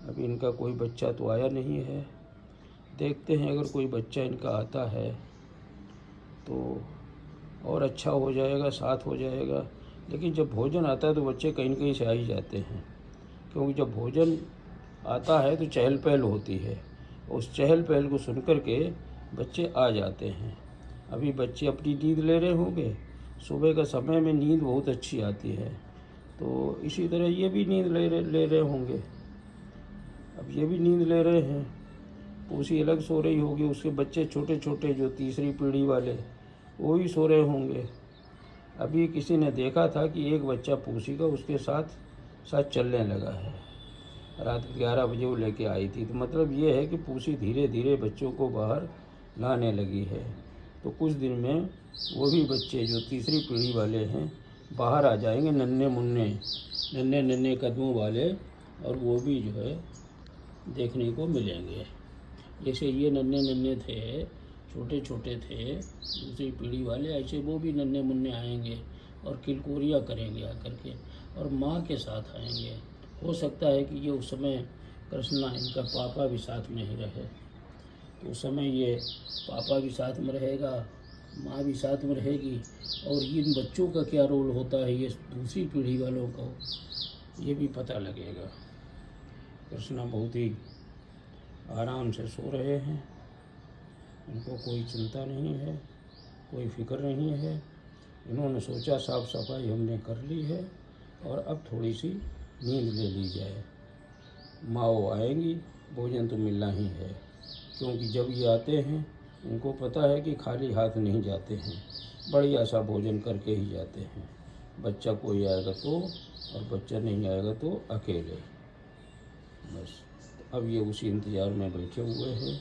Speaker 1: अभी इनका कोई बच्चा तो आया नहीं है। देखते हैं अगर कोई बच्चा इनका आता है तो और अच्छा हो जाएगा, साथ हो जाएगा। लेकिन जब भोजन आता है तो बच्चे कहीं न कहीं से आ ही जाते हैं, क्योंकि जब भोजन आता है तो चहल पहल होती है, उस चहल पहल को सुन कर के बच्चे आ जाते हैं। अभी बच्चे अपनी नींद ले रहे होंगे, सुबह का समय में नींद बहुत अच्छी आती है, तो इसी तरह ये भी नींद ले रहे होंगे। अब ये भी नींद ले रहे हैं, पूसी अलग सो रही होगी, उसके बच्चे छोटे छोटे जो तीसरी पीढ़ी वाले वो भी सो रहे होंगे। अभी किसी ने देखा था कि एक बच्चा पूसी का उसके साथ चलने लगा है। रात 11 बजे वो लेके आई थी। तो मतलब ये है कि पूसी धीरे धीरे बच्चों को बाहर लाने लगी है। तो कुछ दिन में वो भी बच्चे जो तीसरी पीढ़ी वाले हैं बाहर आ जाएंगे, नन्हे कदमों वाले, और वो भी जो है देखने को मिलेंगे। जैसे ये नन्हे थे, छोटे छोटे थे दूसरी पीढ़ी वाले, ऐसे वो भी नन्हे मुन्ने आएंगे और किलकोरियाँ करेंगे आकर के, और माँ के साथ आएंगे। हो सकता है कि ये उस समय कृष्णा इनका पापा भी साथ में ही रहे, तो उस समय ये पापा भी साथ में रहेगा, माँ भी साथ में रहेगी, और इन बच्चों का क्या रोल होता है ये दूसरी पीढ़ी वालों को ये भी पता लगेगा। कृष्णा बहुत ही आराम से सो रहे हैं, इनको कोई चिंता नहीं है, कोई फिक्र नहीं है। इन्होंने सोचा साफ सफाई हमने कर ली है और अब थोड़ी सी नींद ले ली जाए। माँ आएंगी, भोजन तो मिलना ही है, क्योंकि जब ये आते हैं इनको पता है कि खाली हाथ नहीं जाते हैं, बढ़िया सा भोजन करके ही जाते हैं। बच्चा कोई आएगा तो, और बच्चा नहीं आएगा तो अकेले। बस अब ये उसी इंतज़ार में बैठे हुए हैं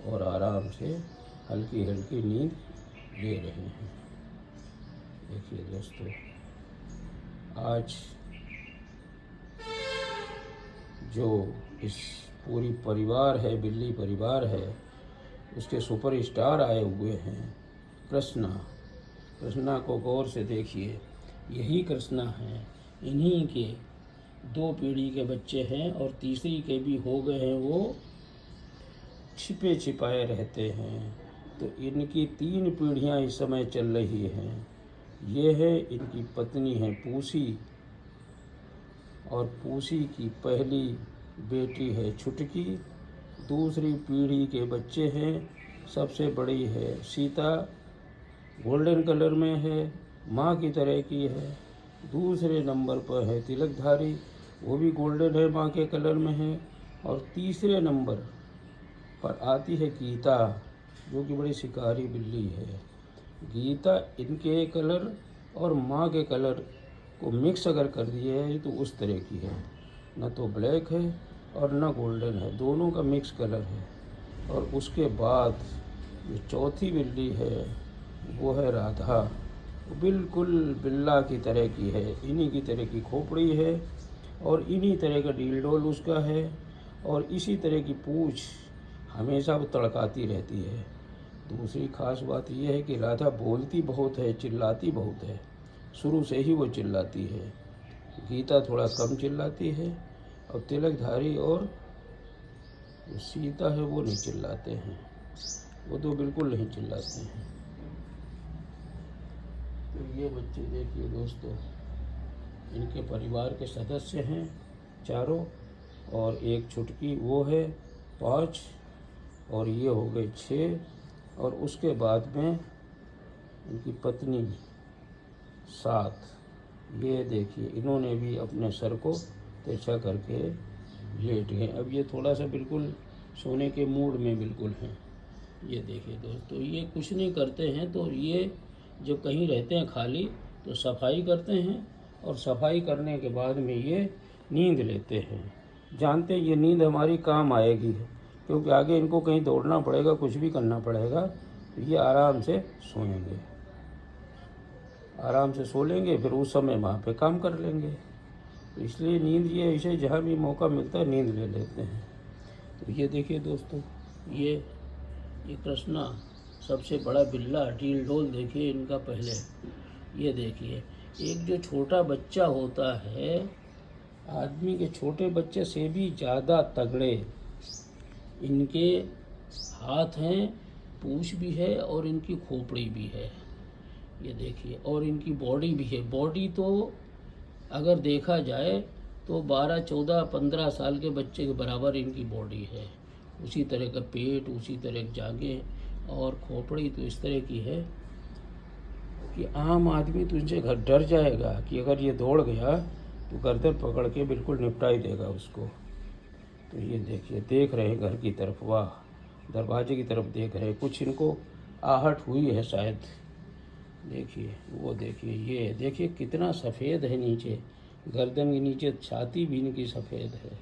Speaker 1: और आराम से हल्की हल्की नींद ले रहे हैं। देखिए दोस्तों, आज जो इस पूरी परिवार है, बिल्ली परिवार है, उसके सुपरस्टार आए हुए हैं कृष्णा। कृष्णा को गौर से देखिए, यही कृष्णा है। इन्हीं के 2 पीढ़ी के बच्चे हैं और तीसरी के भी हो गए हैं, वो छिपे छिपाए रहते हैं। तो इनकी 3 पीढ़ियां इस समय चल रही हैं। ये है इनकी पत्नी है पूसी, और पूसी की पहली बेटी है छुटकी। दूसरी पीढ़ी के बच्चे हैं, सबसे बड़ी है सीता, गोल्डन कलर में है, माँ की तरह की है। दूसरे नंबर पर है तिलकधारी, वो भी गोल्डन है, माँ के कलर में है। और तीसरे नंबर पर आती है गीता, जो कि बड़ी शिकारी बिल्ली है। गीता इनके कलर और माँ के कलर को मिक्स अगर कर दिया है तो उस तरह की है, न तो ब्लैक है और न गोल्डन है, दोनों का मिक्स कलर है। और उसके बाद जो चौथी बिल्ली है वो है राधा, बिल्कुल बिल्ला की तरह की है, इन्हीं की तरह की खोपड़ी है और इन्हीं तरह का डील डोल उसका है, और इसी तरह की पूँछ हमेशा वो तड़काती रहती है। दूसरी खास बात यह है कि राधा बोलती बहुत है, चिल्लाती बहुत है, शुरू से ही वो चिल्लाती है। गीता थोड़ा कम चिल्लाती है, और तिलकधारी और सीता है वो नहीं चिल्लाते हैं, वो तो बिल्कुल नहीं चिल्लाते हैं। तो ये बच्चे देखिए दोस्तों, इनके परिवार के सदस्य हैं 4, और एक छुटकी वो है 5, और ये हो गए 6, और उसके बाद में इनकी पत्नी 7। ये देखिए इन्होंने भी अपने सर को तिरछा करके लेट गए। अब ये थोड़ा सा बिल्कुल सोने के मूड में बिल्कुल हैं। ये देखिए दोस्तों, ये कुछ नहीं करते हैं, तो ये जब कहीं रहते हैं खाली तो सफाई करते हैं, और सफाई करने के बाद में ये नींद लेते हैं। जानते हैं ये नींद हमारी काम आएगी, क्योंकि आगे इनको कहीं दौड़ना पड़ेगा, कुछ भी करना पड़ेगा, तो ये आराम से सोएंगे, आराम से सो लेंगे, फिर उस समय वहाँ पे काम कर लेंगे। तो इसलिए नींद ये ऐसे जहाँ भी मौका मिलता है नींद ले लेते हैं। तो ये देखिए दोस्तों, ये कृष्णा सबसे बड़ा बिल्ला, डील डोल देखिए इनका पहले। ये देखिए, एक जो छोटा बच्चा होता है, आदमी के छोटे बच्चे से भी ज़्यादा तगड़े इनके हाथ हैं, पूँछ भी है और इनकी खोपड़ी भी है। ये देखिए, और इनकी बॉडी भी है। बॉडी तो अगर देखा जाए तो 12, 14, 15 साल के बच्चे के बराबर इनकी बॉडी है। उसी तरह का पेट, उसी तरह की जांघें, और खोपड़ी तो इस तरह की है कि आम आदमी तो इनसे घर डर जाएगा कि अगर ये दौड़ गया तो गर्दन पकड़ के बिल्कुल निपटा ही देगा उसको। तो ये देखिए, देख रहे हैं घर की तरफ, वाह, दरवाजे की तरफ देख रहे हैं। कुछ इनको आहट हुई है शायद। देखिए, वो देखिए, ये देखिए कितना सफ़ेद है नीचे, गर्दन के नीचे छाती भी इनकी सफ़ेद है।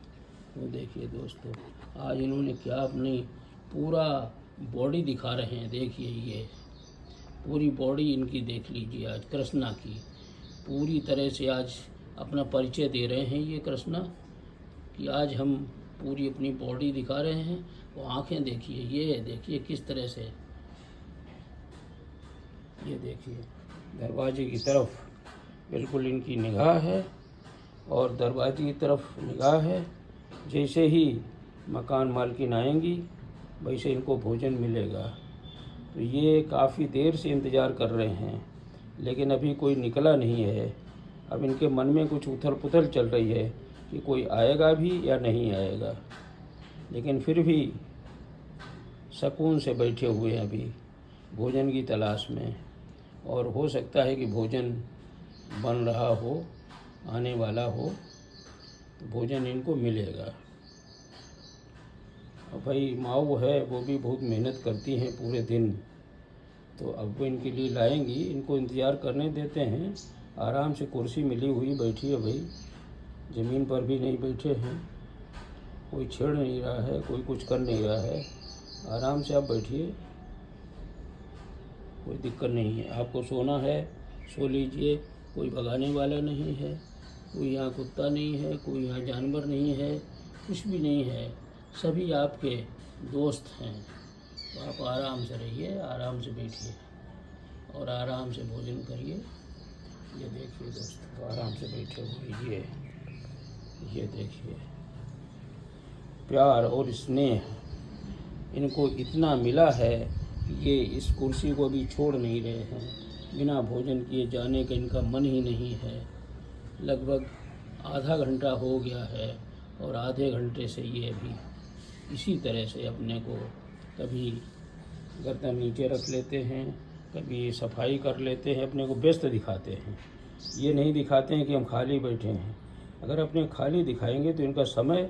Speaker 1: वो देखिए दोस्तों, आज इन्होंने क्या अपनी पूरा बॉडी दिखा रहे हैं। देखिए, ये पूरी बॉडी इनकी देख लीजिए, आज कृष्णा की पूरी तरह से आज अपना परिचय दे रहे हैं ये कृष्णा, कि आज हम पूरी अपनी बॉडी दिखा रहे हैं। वो आँखें देखिए, ये देखिए किस तरह से, ये देखिए दरवाजे की तरफ बिल्कुल इनकी निगाह है, और दरवाजे की तरफ निगाह है। जैसे ही मकान मालकिन आएंगी वैसे इनको भोजन मिलेगा। तो ये काफ़ी देर से इंतज़ार कर रहे हैं, लेकिन अभी कोई निकला नहीं है। अब इनके मन में कुछ उथल पुथल चल रही है कि कोई आएगा भी या नहीं आएगा, लेकिन फिर भी सुकून से बैठे हुए हैं अभी भोजन की तलाश में, और हो सकता है कि भोजन बन रहा हो, आने वाला हो, तो भोजन इनको मिलेगा। और भाई माँ है वो भी बहुत मेहनत करती हैं पूरे दिन, तो अब वो इनके लिए लाएंगी, इनको इंतज़ार करने देते हैं। आराम से कुर्सी मिली हुई बैठी है भाई, ज़मीन पर भी नहीं बैठे हैं, कोई छेड़ नहीं रहा है, कोई कुछ कर नहीं रहा है। आराम से आप बैठिए, कोई दिक्कत नहीं है। आपको सोना है सो लीजिए, कोई भगाने वाला नहीं है, कोई यहाँ कुत्ता नहीं है, कोई यहाँ जानवर नहीं है, कुछ भी नहीं है, सभी आपके दोस्त हैं। तो आप आराम से रहिए, आराम से बैठिए और आराम से भोजन करिए। ये देखिए दोस्तों, आराम से बैठे हुए ये देखिए, प्यार और स्नेह इनको इतना मिला है, ये इस कुर्सी को भी छोड़ नहीं रहे हैं। बिना भोजन किए जाने का इनका मन ही नहीं है। लगभग आधा घंटा हो गया है और आधे घंटे से ये अभी इसी तरह से अपने को कभी गर्दन नीचे रख लेते हैं, कभी सफाई कर लेते हैं, अपने को व्यस्त दिखाते हैं। ये नहीं दिखाते हैं कि हम खाली बैठे हैं। अगर अपने खाली दिखाएंगे तो इनका समय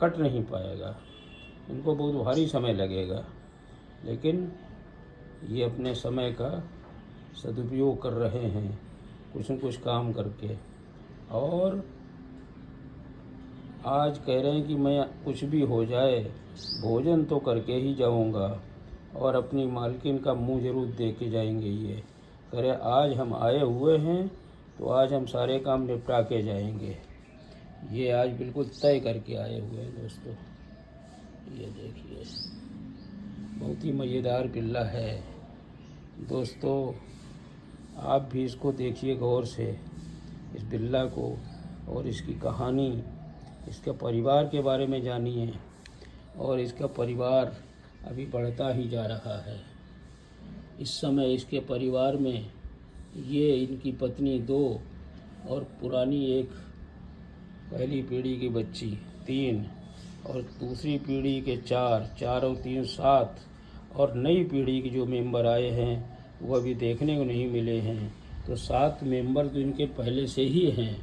Speaker 1: कट नहीं पाएगा, इनको बहुत भारी समय लगेगा। लेकिन ये अपने समय का सदुपयोग कर रहे हैं कुछ न कुछ काम करके, और आज कह रहे हैं कि मैं कुछ भी हो जाए भोजन तो करके ही जाऊंगा, और अपनी मालकिन का मुंह जरूर देख के जाएंगे। ये कह रहे आज हम आए हुए हैं तो आज हम सारे काम निपटा के जाएंगे। ये आज बिल्कुल तय करके आए हुए हैं दोस्तों। ये देखिए, बहुत ही मज़ेदार बिल्ला है दोस्तों। आप भी इसको देखिए गौर से, इस बिल्ला को, और इसकी कहानी, इसके परिवार के बारे में जानिए। और इसका परिवार अभी बढ़ता ही जा रहा है। इस समय इसके परिवार में ये इनकी पत्नी 2 और पुरानी एक पहली पीढ़ी की बच्ची 3 और दूसरी पीढ़ी के 4 और 3 7, और नई पीढ़ी के जो मेंबर आए हैं वो अभी देखने को नहीं मिले हैं। तो 7 मेंबर तो इनके पहले से ही हैं,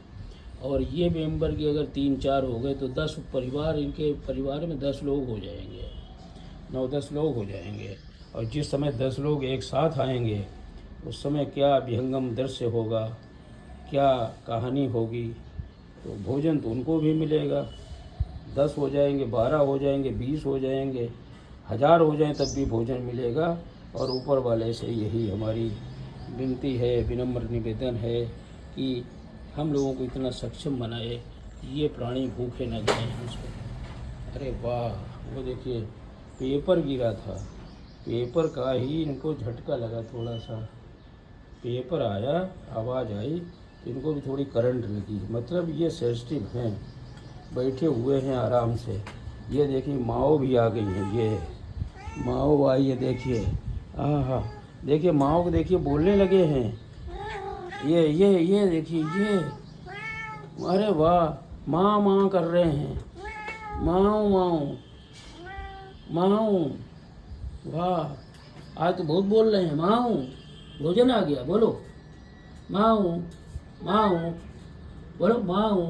Speaker 1: और ये मेंबर के अगर 3-4 हो गए तो 10 परिवार, इनके परिवार में 10 लोग हो जाएंगे, 9-10 लोग हो जाएंगे। और जिस समय 10 लोग एक साथ आएंगे उस समय क्या विहंगम दृश्य होगा, क्या कहानी होगी। तो भोजन तो उनको भी मिलेगा, 10 हो जाएंगे, 12 हो जाएंगे, 20 हो जाएंगे, 1000 हो जाएं तब भी भोजन मिलेगा। और ऊपर वाले से यही हमारी विनती है, विनम्र निवेदन है कि हम लोगों को इतना सक्षम बनाए कि ये प्राणी भूखे न जाएं हमसे। अरे वाह, वो देखिए पेपर गिरा था, पेपर का ही इनको झटका लगा, थोड़ा सा पेपर आया, आवाज़ आई तो इनको भी थोड़ी करंट लगी। मतलब ये सेंसिटिव हैं, बैठे हुए हैं आराम से। ये देखिए माओ भी आ गई है, ये माओ आई है, देखिए हाँ, देखिए माओ को देखिए बोलने लगे हैं। ये देखिए ये, अरे वाह, माँ माँ कर रहे हैं, माओ माओ माओ, वाह आज तो बहुत बोल रहे हैं। माओ, भोजन आ गया, बोलो माओ माओ, बोलो माओ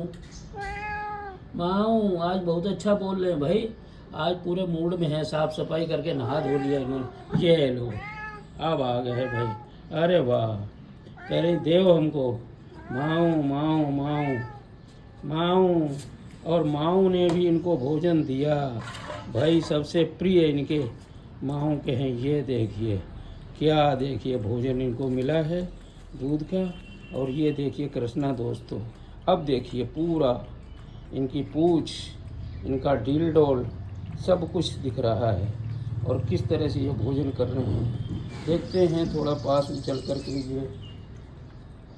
Speaker 1: माओ। आज बहुत अच्छा बोल रहे हैं भाई, आज पूरे मूड में है, साफ सफाई करके नहा धो लिया इन्होंने। ये लो अब आ गए हैं भाई। अरे वाह, कह रही देव हमको माओ माओ माओ माओ। और माओ ने भी इनको भोजन दिया भाई, सबसे प्रिय इनके माओ के हैं। ये देखिए क्या, देखिए भोजन इनको मिला है दूध का। और ये देखिए कृष्णा दोस्तों, अब देखिए पूरा इनकी पूंछ, इनका डील डोल सब कुछ दिख रहा है, और किस तरह से ये भोजन कर रहे हैं देखते हैं। थोड़ा पास में चल कर के ये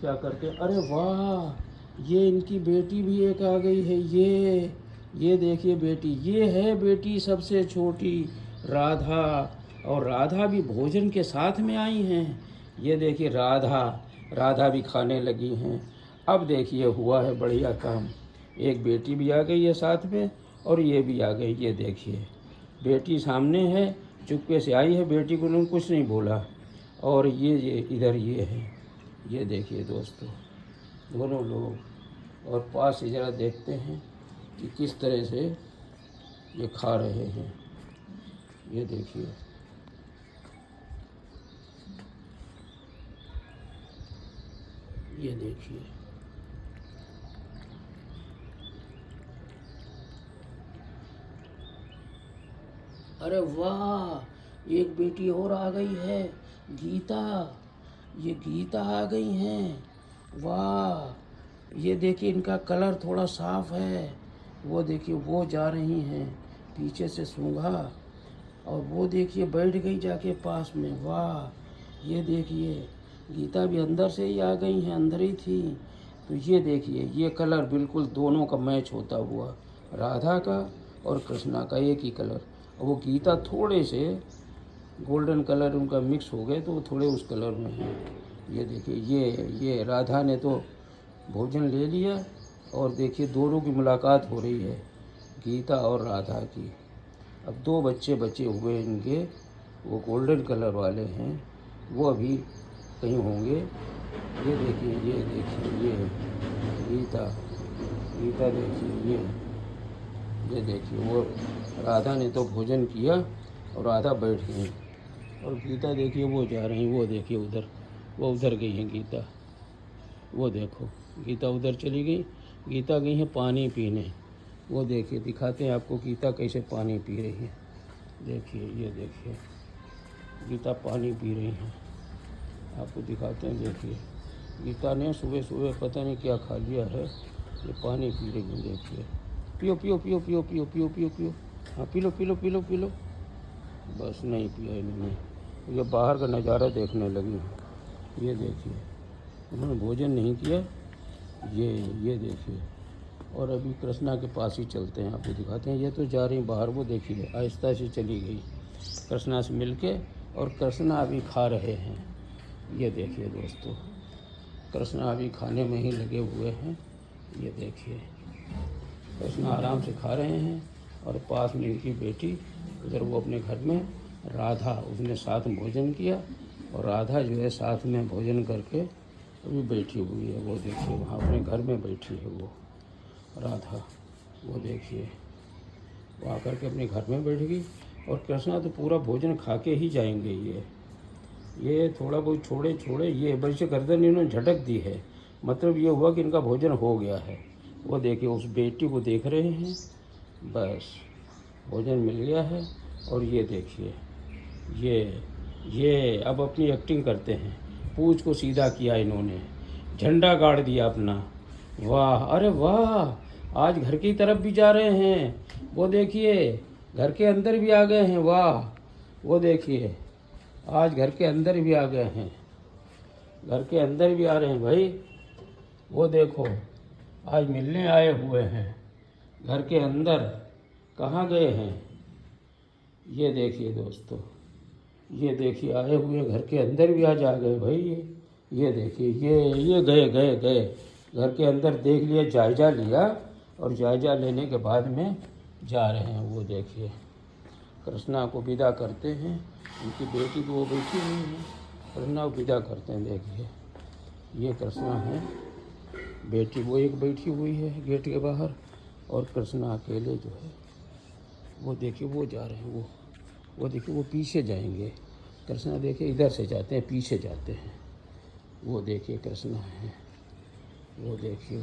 Speaker 1: क्या करते हैं। अरे वाह, ये इनकी बेटी भी एक आ गई है। ये देखिए बेटी, ये है बेटी सबसे छोटी राधा, और राधा भी भोजन के साथ में आई हैं। ये देखिए राधा भी खाने लगी हैं। अब देखिए हुआ है बढ़िया काम, एक बेटी भी आ गई है साथ में, और ये भी आ गई। ये देखिए बेटी सामने है, चुपके से आई है, बेटी को उन्होंने कुछ नहीं बोला। और ये इधर ये है, ये देखिए दोस्तों दोनों लोग। और पास से ज़रा देखते हैं कि किस तरह से ये खा रहे हैं। ये देखिए, ये देखिए, अरे वाह, एक बेटी और आ गई है, गीता। ये गीता आ गई हैं, वाह। ये देखिए इनका कलर थोड़ा साफ है। वो देखिए वो जा रही हैं पीछे से सूंघा, और वो देखिए बैठ गई जाके पास में, वाह। ये देखिए गीता भी अंदर से ही आ गई हैं, अंदर ही थी। तो ये देखिए ये कलर बिल्कुल दोनों का मैच होता हुआ, राधा का और कृष्णा का एक ही कलर। और वो गीता थोड़े से गोल्डन कलर उनका मिक्स हो गए तो वो थोड़े उस कलर में हैं। ये देखिए ये राधा ने तो भोजन ले लिया, और देखिए दोनों की मुलाकात हो रही है, गीता और राधा की। अब 2 बच्चे बचे हुए इनके, वो गोल्डन कलर वाले हैं, वो अभी कहीं होंगे। ये देखिए ये गीता, गीता देखिए ये देखिए वो राधा ने तो भोजन किया और राधा बैठ गई, और गीता देखिए वो जा रही, वो देखिए उधर, वो उधर गई हैं गीता। वो देखो गीता उधर चली गई, गीता गई है पानी पीने। वो देखिए दिखाते हैं आपको गीता कैसे पानी पी रही है। देखिए ये देखिए गीता पानी पी रही हैं, आपको दिखाते हैं। देखिए गीता ने सुबह सुबह पता नहीं क्या खा लिया है, ये पानी पी रही है। देखिए पियो पियो पियो पियो पियो पियो पियो पियो, हाँ P low P low P low P low. बस नहीं पिया इन्होंने, ये बाहर का नज़ारा देखने लगी। ये देखिए उन्होंने भोजन नहीं किया। ये देखिए, और अभी कृष्णा के पास ही चलते हैं, आपको दिखाते हैं। ये तो जा रही बाहर, वो देखिए आहिस्ता से चली गई कृष्णा से मिलके, और कृष्णा अभी खा रहे हैं। ये देखिए दोस्तों कृष्णा अभी खाने में ही लगे हुए हैं। ये देखिए कृष्णा आराम से खा रहे हैं, और पास में इनकी बेटी उधर, वो अपने घर में राधा, उसने साथ में भोजन किया, और राधा जो है साथ में भोजन करके अभी बैठी हुई है। वो देखिए वहाँ अपने घर में बैठी है वो राधा। वो देखिए वो आकर के अपने घर में बैठ गई, और कृष्णा तो पूरा भोजन खा के ही जाएंगे। ये थोड़ा बहुत छोड़े ये बल्कि गर्दन इन्होंने झटक दी है, मतलब ये हुआ कि इनका भोजन हो गया है। वो देखिए उस बेटी को देख रहे हैं, बस भोजन मिल गया है। और ये देखिए ये अब अपनी एक्टिंग करते हैं, पूंछ को सीधा किया इन्होंने, झंडा गाड़ दिया अपना। वाह, अरे वाह, आज घर की तरफ भी जा रहे हैं। वो देखिए घर के अंदर भी आ गए हैं, वाह। वो देखिए आज घर के अंदर भी आ गए हैं, घर के अंदर भी आ रहे हैं भाई। वो देखो आज मिलने आए हुए हैं घर के अंदर, कहाँ गए हैं। ये देखिए दोस्तों, ये देखिए आए हुए घर के अंदर भी आज आ गए भाई। ये देखिए ये गए घर के अंदर, देख लिया, जायज़ा लिया, और जायज़ा लेने के बाद में जा रहे हैं। वो देखिए कृष्णा को विदा करते हैं, उनकी बेटी को वो बैठी हुई है, कृष्णा को विदा करते हैं। देखिए ये कृष्णा है, बेटी वो एक बैठी हुई है गेट के बाहर, और कृष्णा अकेले जो है वो देखिए वो जा रहे हैं। वो देखिए वो पीछे जाएंगे, कृष्णा देखिए इधर से जाते हैं, पीछे जाते हैं। वो देखिए कृष्णा है, वो देखिए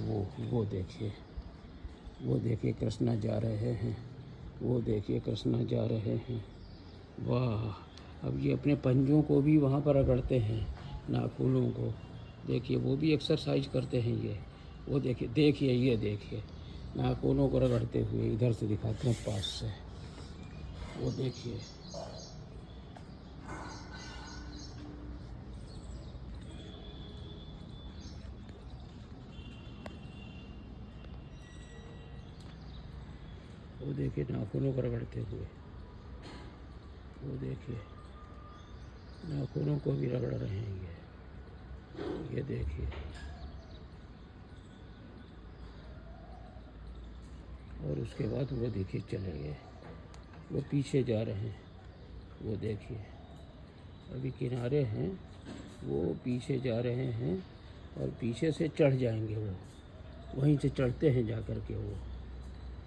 Speaker 1: वो देखिए कृष्णा जा रहे हैं, वो देखिए कृष्णा जा रहे हैं। वाह, अब ये अपने पंजों को भी वहाँ पर रगड़ते हैं, नाखूनों को। देखिए वो भी एक्सरसाइज करते हैं ये। वो देखिए ये देखिए नाखूनों को रगड़ते हुए, इधर से दिखाते हैं पास से। वो देखिए नाखूनों को रगड़ते हुए, वो देखिए नाखूनों को भी रगड़ रहे हैं ये देखिए। और उसके बाद वो देखिए चले गए, वो पीछे जा रहे हैं। वो देखिए अभी किनारे हैं, वो पीछे जा रहे हैं और पीछे से चढ़ जाएंगे। वो वहीं से चढ़ते हैं जा कर के, वो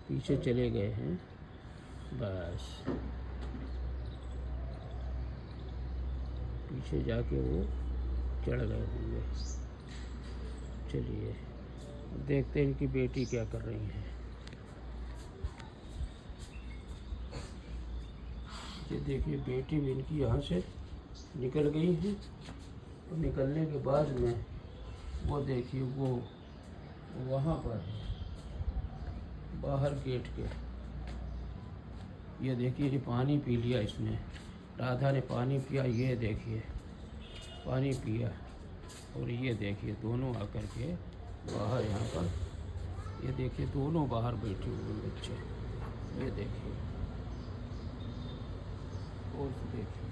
Speaker 1: पीछे चले गए हैं बस। पीछे जाके वो चढ़ गए होंगे। चलिए देखते हैं इनकी बेटी क्या कर रही है। ये देखिए बेटी भी इनकी यहाँ से निकल गई है और निकलने के बाद में वो देखिए वो वहाँ पर है बाहर गेट के। ये देखिए ये पानी पी लिया इसने, राधा ने पानी पिया। ये देखिए पानी पिया और ये देखिए दोनों आकर के बाहर यहाँ पर, ये देखिए दोनों बाहर बैठे हुए बच्चे। ये देखिए और देखिए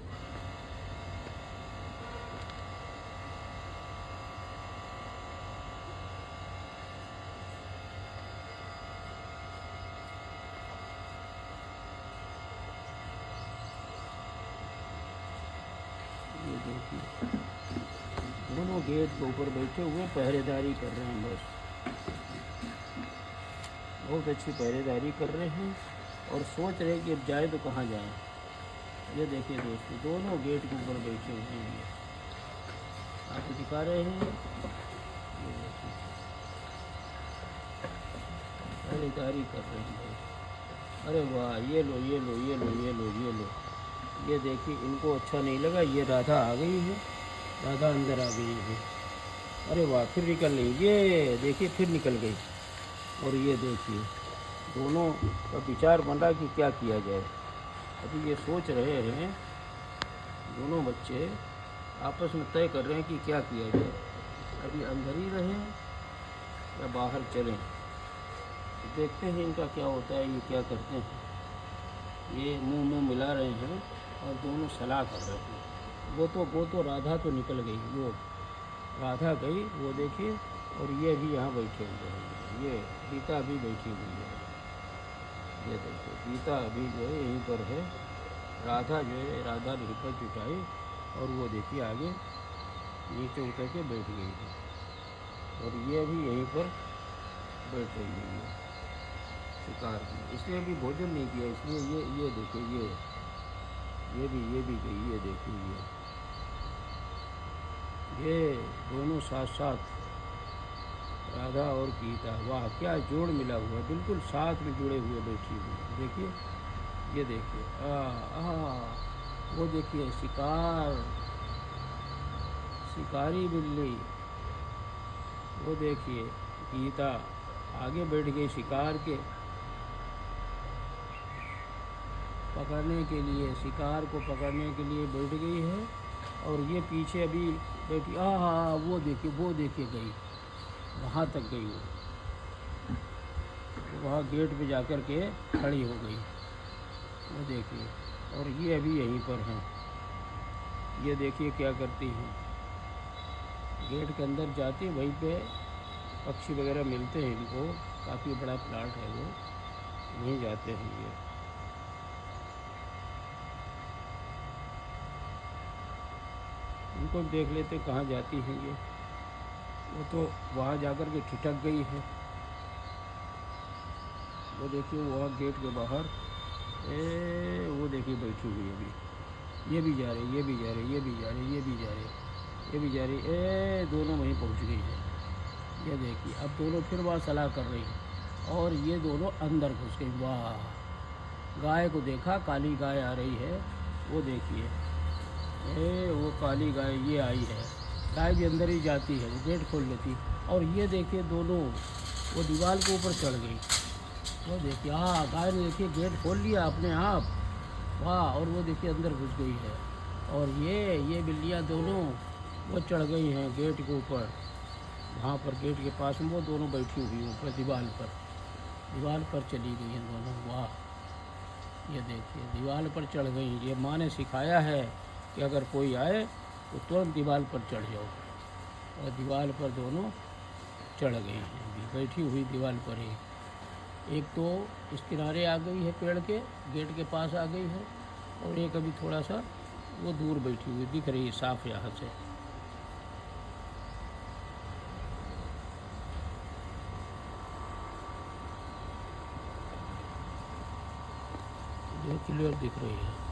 Speaker 1: ये देखिए दोनों गेट के ऊपर बैठे हुए पहरेदारी कर रहे हैं। बस बहुत अच्छी पहरेदारी कर रहे हैं और सोच रहे हैं कि अब जाए तो कहाँ जाए। ये देखिए दोस्तों दोनों गेट के ऊपर बैठे हुए हैं, आपको दिखा रहे हैं। ये देखिए पहरेदारी कर रहे हैं। अरे वाह, ये लो ये लो ये लो ये लो ये लो। ये देखिए इनको अच्छा नहीं लगा, ये राधा आ गई है, राधा अंदर आ गई है। अरे वाह, फिर निकल गई। ये देखिए फिर निकल गई। और ये देखिए दोनों का विचार बन रहा कि क्या किया जाए। अभी ये सोच रहे हैं, दोनों बच्चे आपस में तय कर रहे हैं कि क्या किया जाए, अभी अंदर ही रहें या बाहर चलें। देखते हैं इनका क्या होता है, ये क्या करते हैं। ये मुंह मिला रहे हैं और दोनों सलाह कर रहे हैं। वो तो राधा तो निकल गई, वो राधा गई वो देखिए। और ये भी यहाँ बैठे हुए हैं, ये गीता भी बैठी हुई है। ये देखिए गीता अभी जो है यहीं पर है, राधा जो है राधा ने हिम्मत जुटाई और वो देखिए आगे नीचे उतर के बैठ गई है। और ये भी यहीं पर बैठ रही है शिकार में। इसने अभी भोजन नहीं किया, इसलिए ये देखिए ये भी गई। ये देखिए ये दोनों साथ साथ राधा और गीता, वाह क्या जोड़ मिला हुआ है, बिल्कुल साथ में जुड़े हुए बैठी हुई। देखिए ये देखिए वो देखिए शिकारी बिल्ली। वो देखिए गीता आगे बैठ गई शिकार के पकड़ने के लिए, शिकार को पकड़ने के लिए बैठ गई है। और ये पीछे अभी बैठी, वो देखिए गई, वहाँ तक गई वो, वहाँ गेट पे जाकर के खड़ी हो गई। वो देखिए और ये अभी यहीं पर हैं। ये देखिए क्या करती हैं, गेट के अंदर जाती, वहीं पे पक्षी वगैरह मिलते हैं इनको, काफ़ी बड़ा प्लाट है वो, वहीं जाते हैं ये। इनको देख लेते कहाँ जाती हैं ये। वो तो वहाँ जाकर के ठिठक गई है। वो देखिए वहाँ गेट के बाहर वो देखिए बैठी हुई है अभी। ये भी जा रही, ये भी जा रही, ये भी जा रही, ये भी जा रही, ये भी जा रही। दोनों वहीं पहुँच गई है। ये देखिए अब दोनों फिर वहाँ सलाह कर रही हैं और ये दोनों अंदर घुस गई। वाह, गाय को देखा, काली गाय आ रही है। वो देखिए वो काली गाय ये आई है। गाय भी अंदर ही जाती है, वो गेट खोल लेती। और ये देखिए दोनों वो दीवार के ऊपर चढ़ गई। वो देखिए गाय ने देखिए गेट खोल लिया अपने आप। वाह, और वो देखिए अंदर घुस गई है। और ये बिल्लियाँ दोनों वो चढ़ गई हैं गेट के ऊपर, वहाँ पर गेट के पास में वो दोनों बैठी हुई ऊपर दीवार पर चली गई हैं दोनों। वाह, ये देखिए दीवार पर चढ़ गई। ये माँ ने सिखाया है कि अगर कोई आए तो तुरंत दीवार पर चढ़ जाओ। और दीवार पर दोनों चढ़ गई हैं, अभी बैठी हुई दीवार पर ही। एक तो इस किनारे आ गई है पेड़ के, गेट के पास आ गई है, और एक अभी थोड़ा सा वो दूर बैठी हुई दिख रही है साफ यहाँ से। ये क्लियर दिख रही है।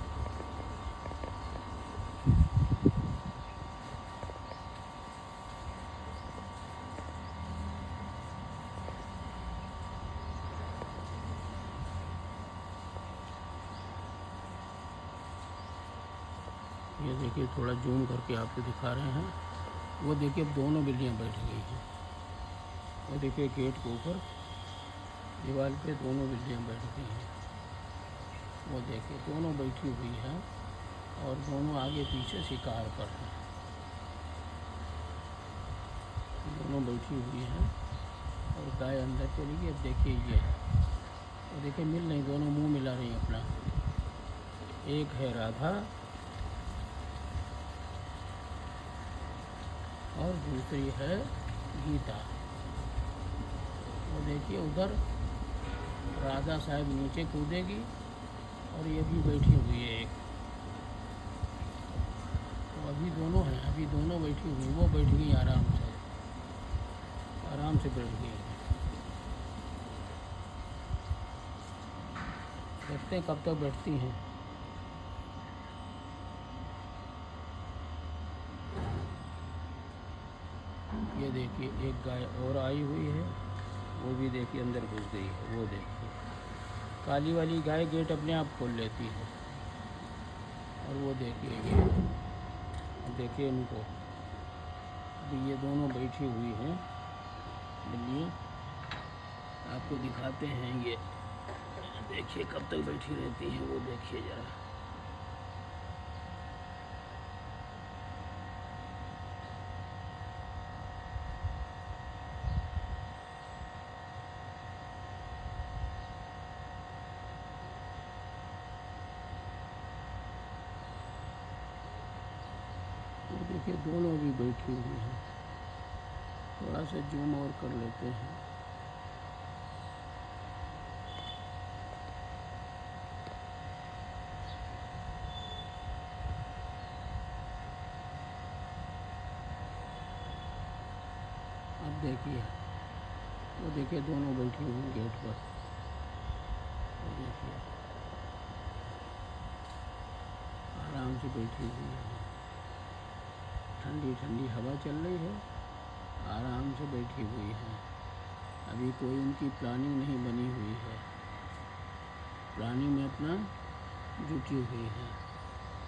Speaker 1: ये देखिए थोड़ा जूम करके आपको दिखा रहे हैं। वो देखिए अब दोनों बिल्लियाँ बैठ गई हैं। वो देखिए गेट के ऊपर दीवार पे दोनों बिल्लियाँ बैठ गई हैं। वो देखिए दोनों बैठी हुई हैं और दोनों आगे पीछे शिकार पर हैं। दोनों बैठी हुई हैं और गाय अंदर चली गई। अब देखिए ये वो देखिए मिल नहीं, दोनों मुंह मिला रही हैं अपना। एक है राधा और दूसरी है गीता। वो देखिए उधर राधा साहब नीचे कूदेगी और ये भी बैठी हुई है एक। तो अभी दोनों हैं, अभी दोनों बैठी हुई। वो बैठ गई आराम से बैठ गई। देखते हैं कब तक बैठती हैं। ये देखिए एक गाय और आई हुई है, वो भी देखिए अंदर घुस गई है। वो देखिए काली वाली गाय गेट अपने आप खोल लेती है। और वो देखिए ये देखिए इनको, अभी ये दोनों बैठी हुई हैं बिल्लियाँ। आपको दिखाते हैं ये देखिए कब तक बैठी रहती हैं। वो देखिए ज़रा, वो देखिए दोनों भी बैठी हुई हैं। थोड़ा सा जूम और कर लेते हैं। अब देखिए वो देखिए दोनों बैठी हुई गेट पर। वो देखिए आराम से बैठी हुई है। ठंडी ठंडी हवा चल रही है, आराम से बैठी हुई है। अभी कोई उनकी प्लानिंग नहीं बनी हुई है, प्लानिंग में अपना जुटी हुई है।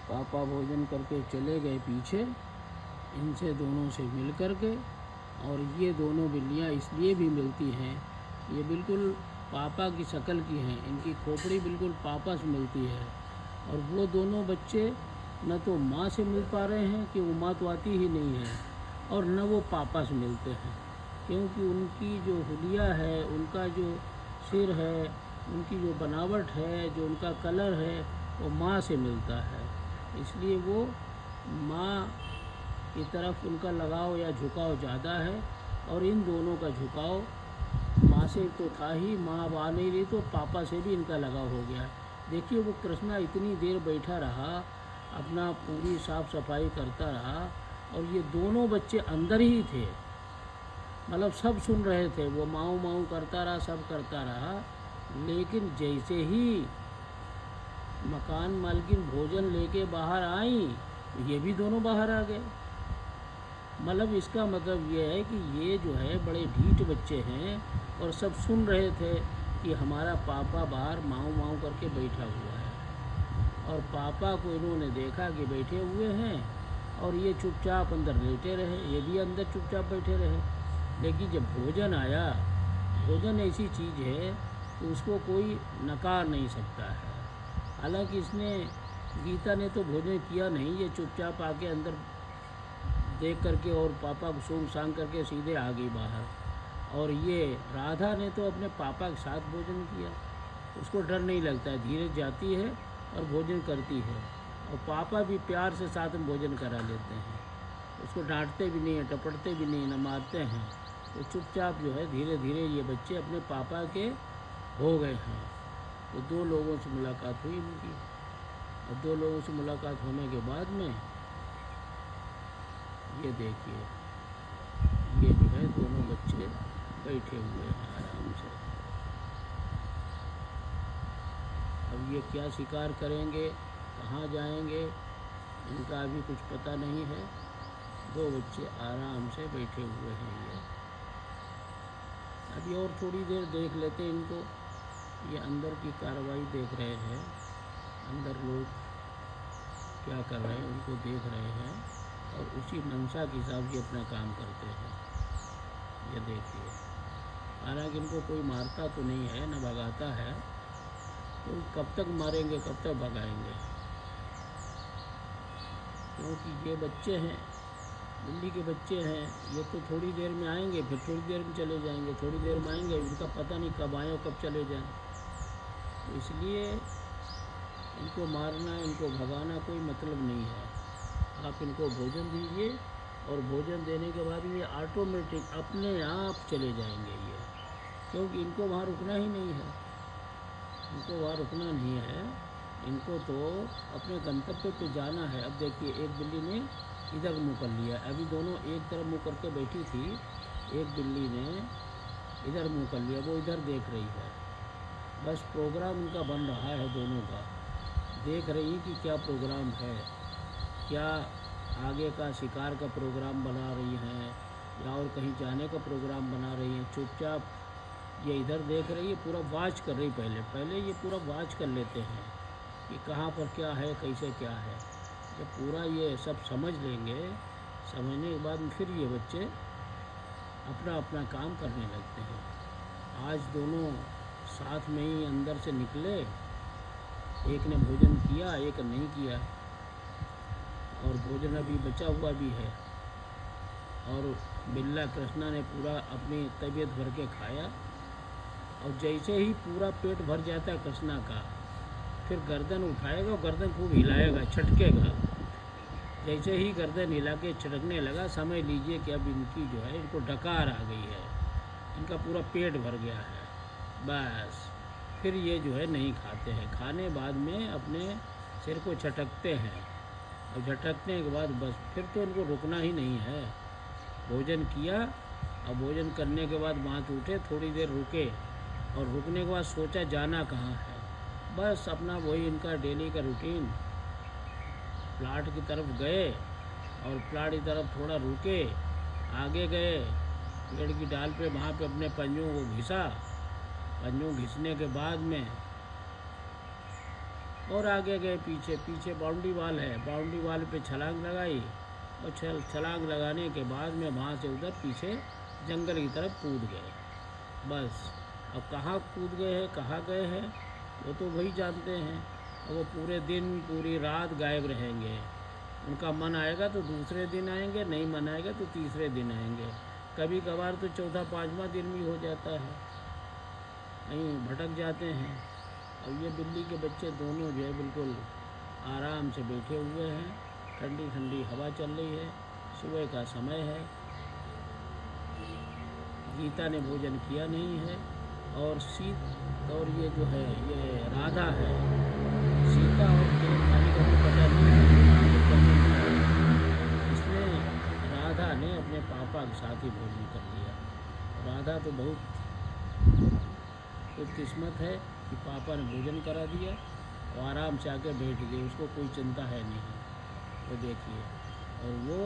Speaker 1: पापा भोजन करके चले गए पीछे इनसे दोनों से मिल कर के। और ये दोनों बिल्लियाँ इसलिए भी मिलती हैं, ये बिल्कुल पापा की शक्ल की हैं। इनकी खोपड़ी बिल्कुल पापा से मिलती है। और वो दोनों बच्चे न तो माँ से मिल पा रहे हैं कि वो माँ तो आती ही नहीं है, और न वो पापा से मिलते हैं, क्योंकि उनकी जो हुलिया है, उनका जो सिर है, उनकी जो बनावट है, जो उनका कलर है, वो माँ से मिलता है। इसलिए वो माँ की तरफ उनका लगाव या झुकाव ज़्यादा है। और इन दोनों का झुकाव माँ से तो था ही, माँ अब आ नहीं रही तो पापा से भी इनका लगाव हो गया। देखिए वो कृष्णा इतनी देर बैठा रहा, अपना पूरी साफ सफाई करता रहा, और ये दोनों बच्चे अंदर ही थे, मतलब सब सुन रहे थे। वो माऊ माऊ करता रहा, सब करता रहा। लेकिन जैसे ही मकान मालकिन भोजन लेके बाहर आई, ये भी दोनों बाहर आ गए। मतलब इसका मतलब ये है कि ये जो है बड़े ढीठ बच्चे हैं, और सब सुन रहे थे कि हमारा पापा बाहर माऊ माऊ करके बैठा हुआ है। और पापा को इन्होंने देखा कि बैठे हुए हैं, और ये चुपचाप अंदर लेटे रहे, ये भी अंदर चुपचाप बैठे रहे। लेकिन जब भोजन आया, भोजन ऐसी चीज़ है कि उसको कोई नकार नहीं सकता है। हालांकि इसने, गीता ने तो भोजन किया नहीं, ये चुपचाप आके अंदर देख करके और पापा को सूंघ सांग करके सीधे आ गई बाहर। और ये राधा ने तो अपने पापा के साथ भोजन किया, उसको डर नहीं लगता है, धीरे जाती है और भोजन करती है। और पापा भी प्यार से साथ में भोजन करा लेते हैं, उसको डांटते भी नहीं हैं, टपटते भी नहीं, न मारते हैं। तो चुपचाप जो है धीरे धीरे ये बच्चे अपने पापा के हो गए हैं। तो दो लोगों से मुलाकात हुई इनकी। और 2 लोगों से मुलाकात होने के बाद में ये देखिए, ये जो है दोनों बच्चे बैठे हुए हैं आराम से। अब ये क्या शिकार करेंगे, कहाँ जाएंगे, इनका अभी कुछ पता नहीं है। 2 बच्चे आराम से बैठे हुए हैं ये। अभी और थोड़ी देर देख लेते हैं इनको। ये अंदर की कार्रवाई देख रहे हैं, अंदर लोग क्या कर रहे हैं उनको देख रहे हैं और उसी मंशा के हिसाब से अपना काम करते हैं। ये देखिए, हालांकि इनको कोई मारता तो नहीं है, न भगाता है, तो कब तक मारेंगे, कब तक भगाएंगे। क्योंकि ये बच्चे हैं, बिल्ली के बच्चे हैं, ये तो थोड़ी देर में आएंगे, फिर थोड़ी देर में चले जाएंगे, थोड़ी देर में आएंगे, इनका पता नहीं कब आए और कब चले जाएं। तो इसलिए इनको मारना, इनको भगाना कोई मतलब नहीं है। आप इनको भोजन दीजिए और भोजन देने के बाद ये ऑटोमेटिक अपने आप चले जाएंगे ये, क्योंकि इनको वहाँ रुकना ही नहीं है, इनको वहाँ रुकना नहीं है, इनको तो अपने गंतव्य पे जाना है। अब देखिए, एक बिल्ली ने इधर मुँह कर लिया, अभी दोनों एक तरफ मुँह करके बैठी थी, एक बिल्ली ने इधर मुँह कर लिया, वो इधर देख रही है। बस प्रोग्राम इनका बन रहा है, दोनों का देख रही है कि क्या प्रोग्राम है, क्या आगे का शिकार का प्रोग्राम बना रही हैं या और कहीं जाने का प्रोग्राम बना रही हैं। चुपचाप ये इधर देख रही है, पूरा वॉच कर रही। पहले ये पूरा वॉच कर लेते हैं कि कहाँ पर क्या है, कैसे क्या है। जब पूरा ये सब समझ लेंगे, समझने के बाद फिर ये बच्चे अपना अपना काम करने लगते हैं। आज दोनों साथ में ही अंदर से निकले, एक ने भोजन किया, एक नहीं किया, और भोजन अभी बचा हुआ भी है। और बिल्ला कृष्णा ने पूरा अपनी तबीयत भर के खाया, और जैसे ही पूरा पेट भर जाता है कृष्णा का, फिर गर्दन उठाएगा और गर्दन खूब हिलाएगा, छटकेगा। जैसे ही गर्दन हिला के छटकने लगा, समझ लीजिए कि अब इनकी जो है, इनको डकार आ गई है, इनका पूरा पेट भर गया है। बस फिर ये जो है नहीं खाते हैं, खाने बाद में अपने सिर को झटकते हैं, और झटकने के बाद बस फिर तो इनको रुकना ही नहीं है। भोजन किया और भोजन करने के बाद वहाँ से उठे, थोड़ी देर रुके, और रुकने के बाद सोचा जाना कहाँ है। बस अपना वही इनका डेली का रूटीन, प्लाट की तरफ गए और प्लाट की तरफ थोड़ा रुके, आगे गए, पेड़ की डाल पे वहाँ पे अपने पंजों को घिसा, पंजों घिसने के बाद में और आगे गए, पीछे बाउंड्री वाल है, बाउंड्री वाल पे छलांग लगाई, और छलांग लगाने के बाद में वहाँ से उधर पीछे जंगल की तरफ कूद गए। बस अब कहाँ कूद गए हैं, कहाँ गए हैं, वो तो वही जानते हैं। और वो पूरे दिन पूरी रात गायब रहेंगे। उनका मन आएगा तो दूसरे दिन आएंगे, नहीं मन आएगा तो तीसरे दिन आएंगे, कभी कभार तो चौथा पाँचवा दिन भी हो जाता है, कहीं भटक जाते हैं। और ये बिल्ली के बच्चे दोनों जो है बिल्कुल आराम से बैठे हुए हैं, ठंडी ठंडी हवा चल रही है, सुबह का समय है। गीता ने भोजन किया नहीं है, और ये जो है ये राधा है, सीता और तेल खाने का तो पता नहीं है, इसने राधा ने अपने पापा के साथ ही भोजन कर लिया। राधा तो बहुत खुशकिस्मत है कि पापा ने भोजन करा दिया और आराम से आके बैठ गई, उसको कोई चिंता है नहीं। तो देखिए, और वो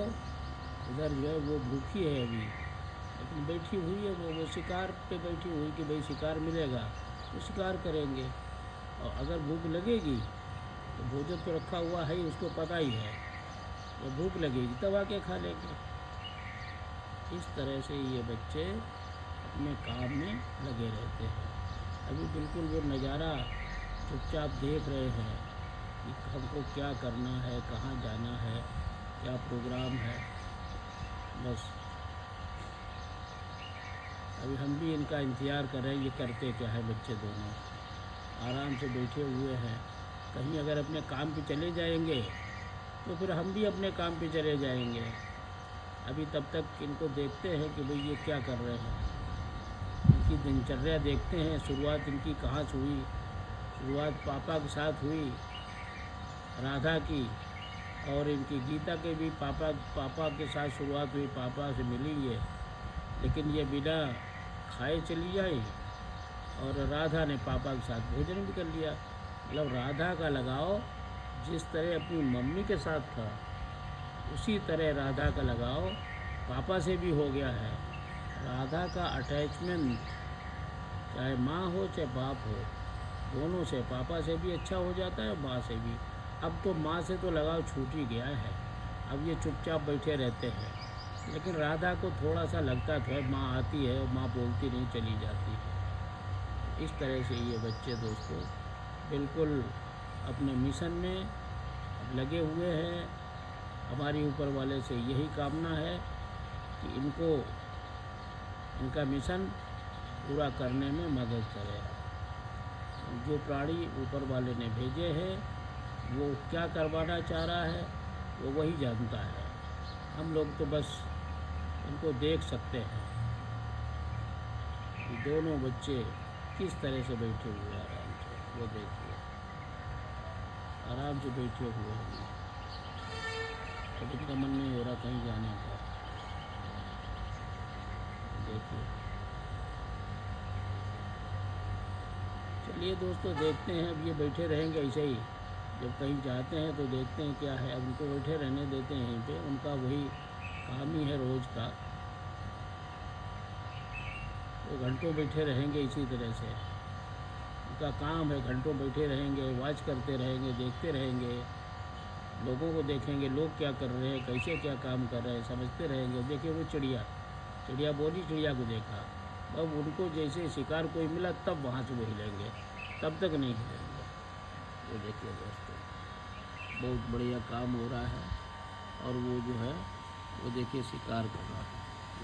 Speaker 1: इधर जो है वो भूखी है अभी, लेकिन बैठी हुई है, वो शिकार पे बैठी हुई कि भाई शिकार मिलेगा तो शिकार करेंगे, और अगर भूख लगेगी तो भोजन तो रखा हुआ है ही, उसको पता ही है, जब भूख लगेगी तब आके खा लेंगे। इस तरह से ये बच्चे अपने काम में लगे रहते हैं। अभी बिल्कुल वो नज़ारा चुपचाप देख रहे हैं कि हमको क्या करना है, कहाँ जाना है, क्या प्रोग्राम है। बस अभी हम भी इनका इंतज़ार कर रहे हैं, ये करते क्या है। बच्चे दोनों आराम से बैठे हुए हैं, कहीं अगर अपने काम पे चले जाएंगे तो फिर हम भी अपने काम पे चले जाएंगे। अभी तब तक इनको देखते हैं कि भाई ये क्या कर रहे हैं, इनकी दिनचर्या देखते हैं। शुरुआत इनकी कहाँ से हुई, शुरुआत पापा के साथ हुई, राधा की और इनकी गीता के भी पापा के साथ शुरुआत हुई, पापा से मिली ये, लेकिन ये बिना खाए चली आई और राधा ने पापा के साथ भोजन भी कर लिया। मतलब राधा का लगाव जिस तरह अपनी मम्मी के साथ था, उसी तरह राधा का लगाव पापा से भी हो गया है। राधा का अटैचमेंट चाहे माँ हो चाहे बाप हो, दोनों से, पापा से भी अच्छा हो जाता है, माँ से भी। अब तो माँ से तो लगाव छूट ही गया है, अब ये चुपचाप बैठे रहते हैं, लेकिन राधा को थोड़ा सा लगता था माँ आती है और माँ बोलती नहीं चली जाती है। इस तरह से ये बच्चे दोस्तों बिल्कुल अपने मिशन में लगे हुए हैं। हमारी ऊपर वाले से यही कामना है कि इनको इनका मिशन पूरा करने में मदद करे। जो प्राणी ऊपर वाले ने भेजे हैं वो क्या करवाना चाह रहा है वो वही जानता है, हम लोग तो बस उनको देख सकते हैं। दोनों बच्चे किस तरह से बैठे हुए हैं आराम से, वो देखिए आराम से बैठे हुए हैं। अब इनका मन नहीं हो रहा कहीं जाने का, देखिए। चलिए दोस्तों देखते हैं, अब ये बैठे रहेंगे ऐसे ही, जब कहीं जाते हैं तो देखते हैं क्या है। अब उनको बैठे रहने देते हैं यहीं पे, उनका वही काम ही है रोज़ का, वो घंटों बैठे रहेंगे इसी तरह से। उनका काम है, घंटों बैठे रहेंगे, वॉच करते रहेंगे, देखते रहेंगे, लोगों को देखेंगे लोग क्या कर रहे हैं, कैसे क्या काम कर रहे हैं, समझते रहेंगे। देखिए वो चिड़िया बोली, चिड़िया को देखा, अब उनको जैसे शिकार कोई मिला तब वहाँ से वो हिलेंगे, तब तक नहीं हिलेंगे। वो देखिए दोस्तों बहुत बढ़िया काम हो रहा है, और वो जो है वो देखिए शिकार कर रहा है।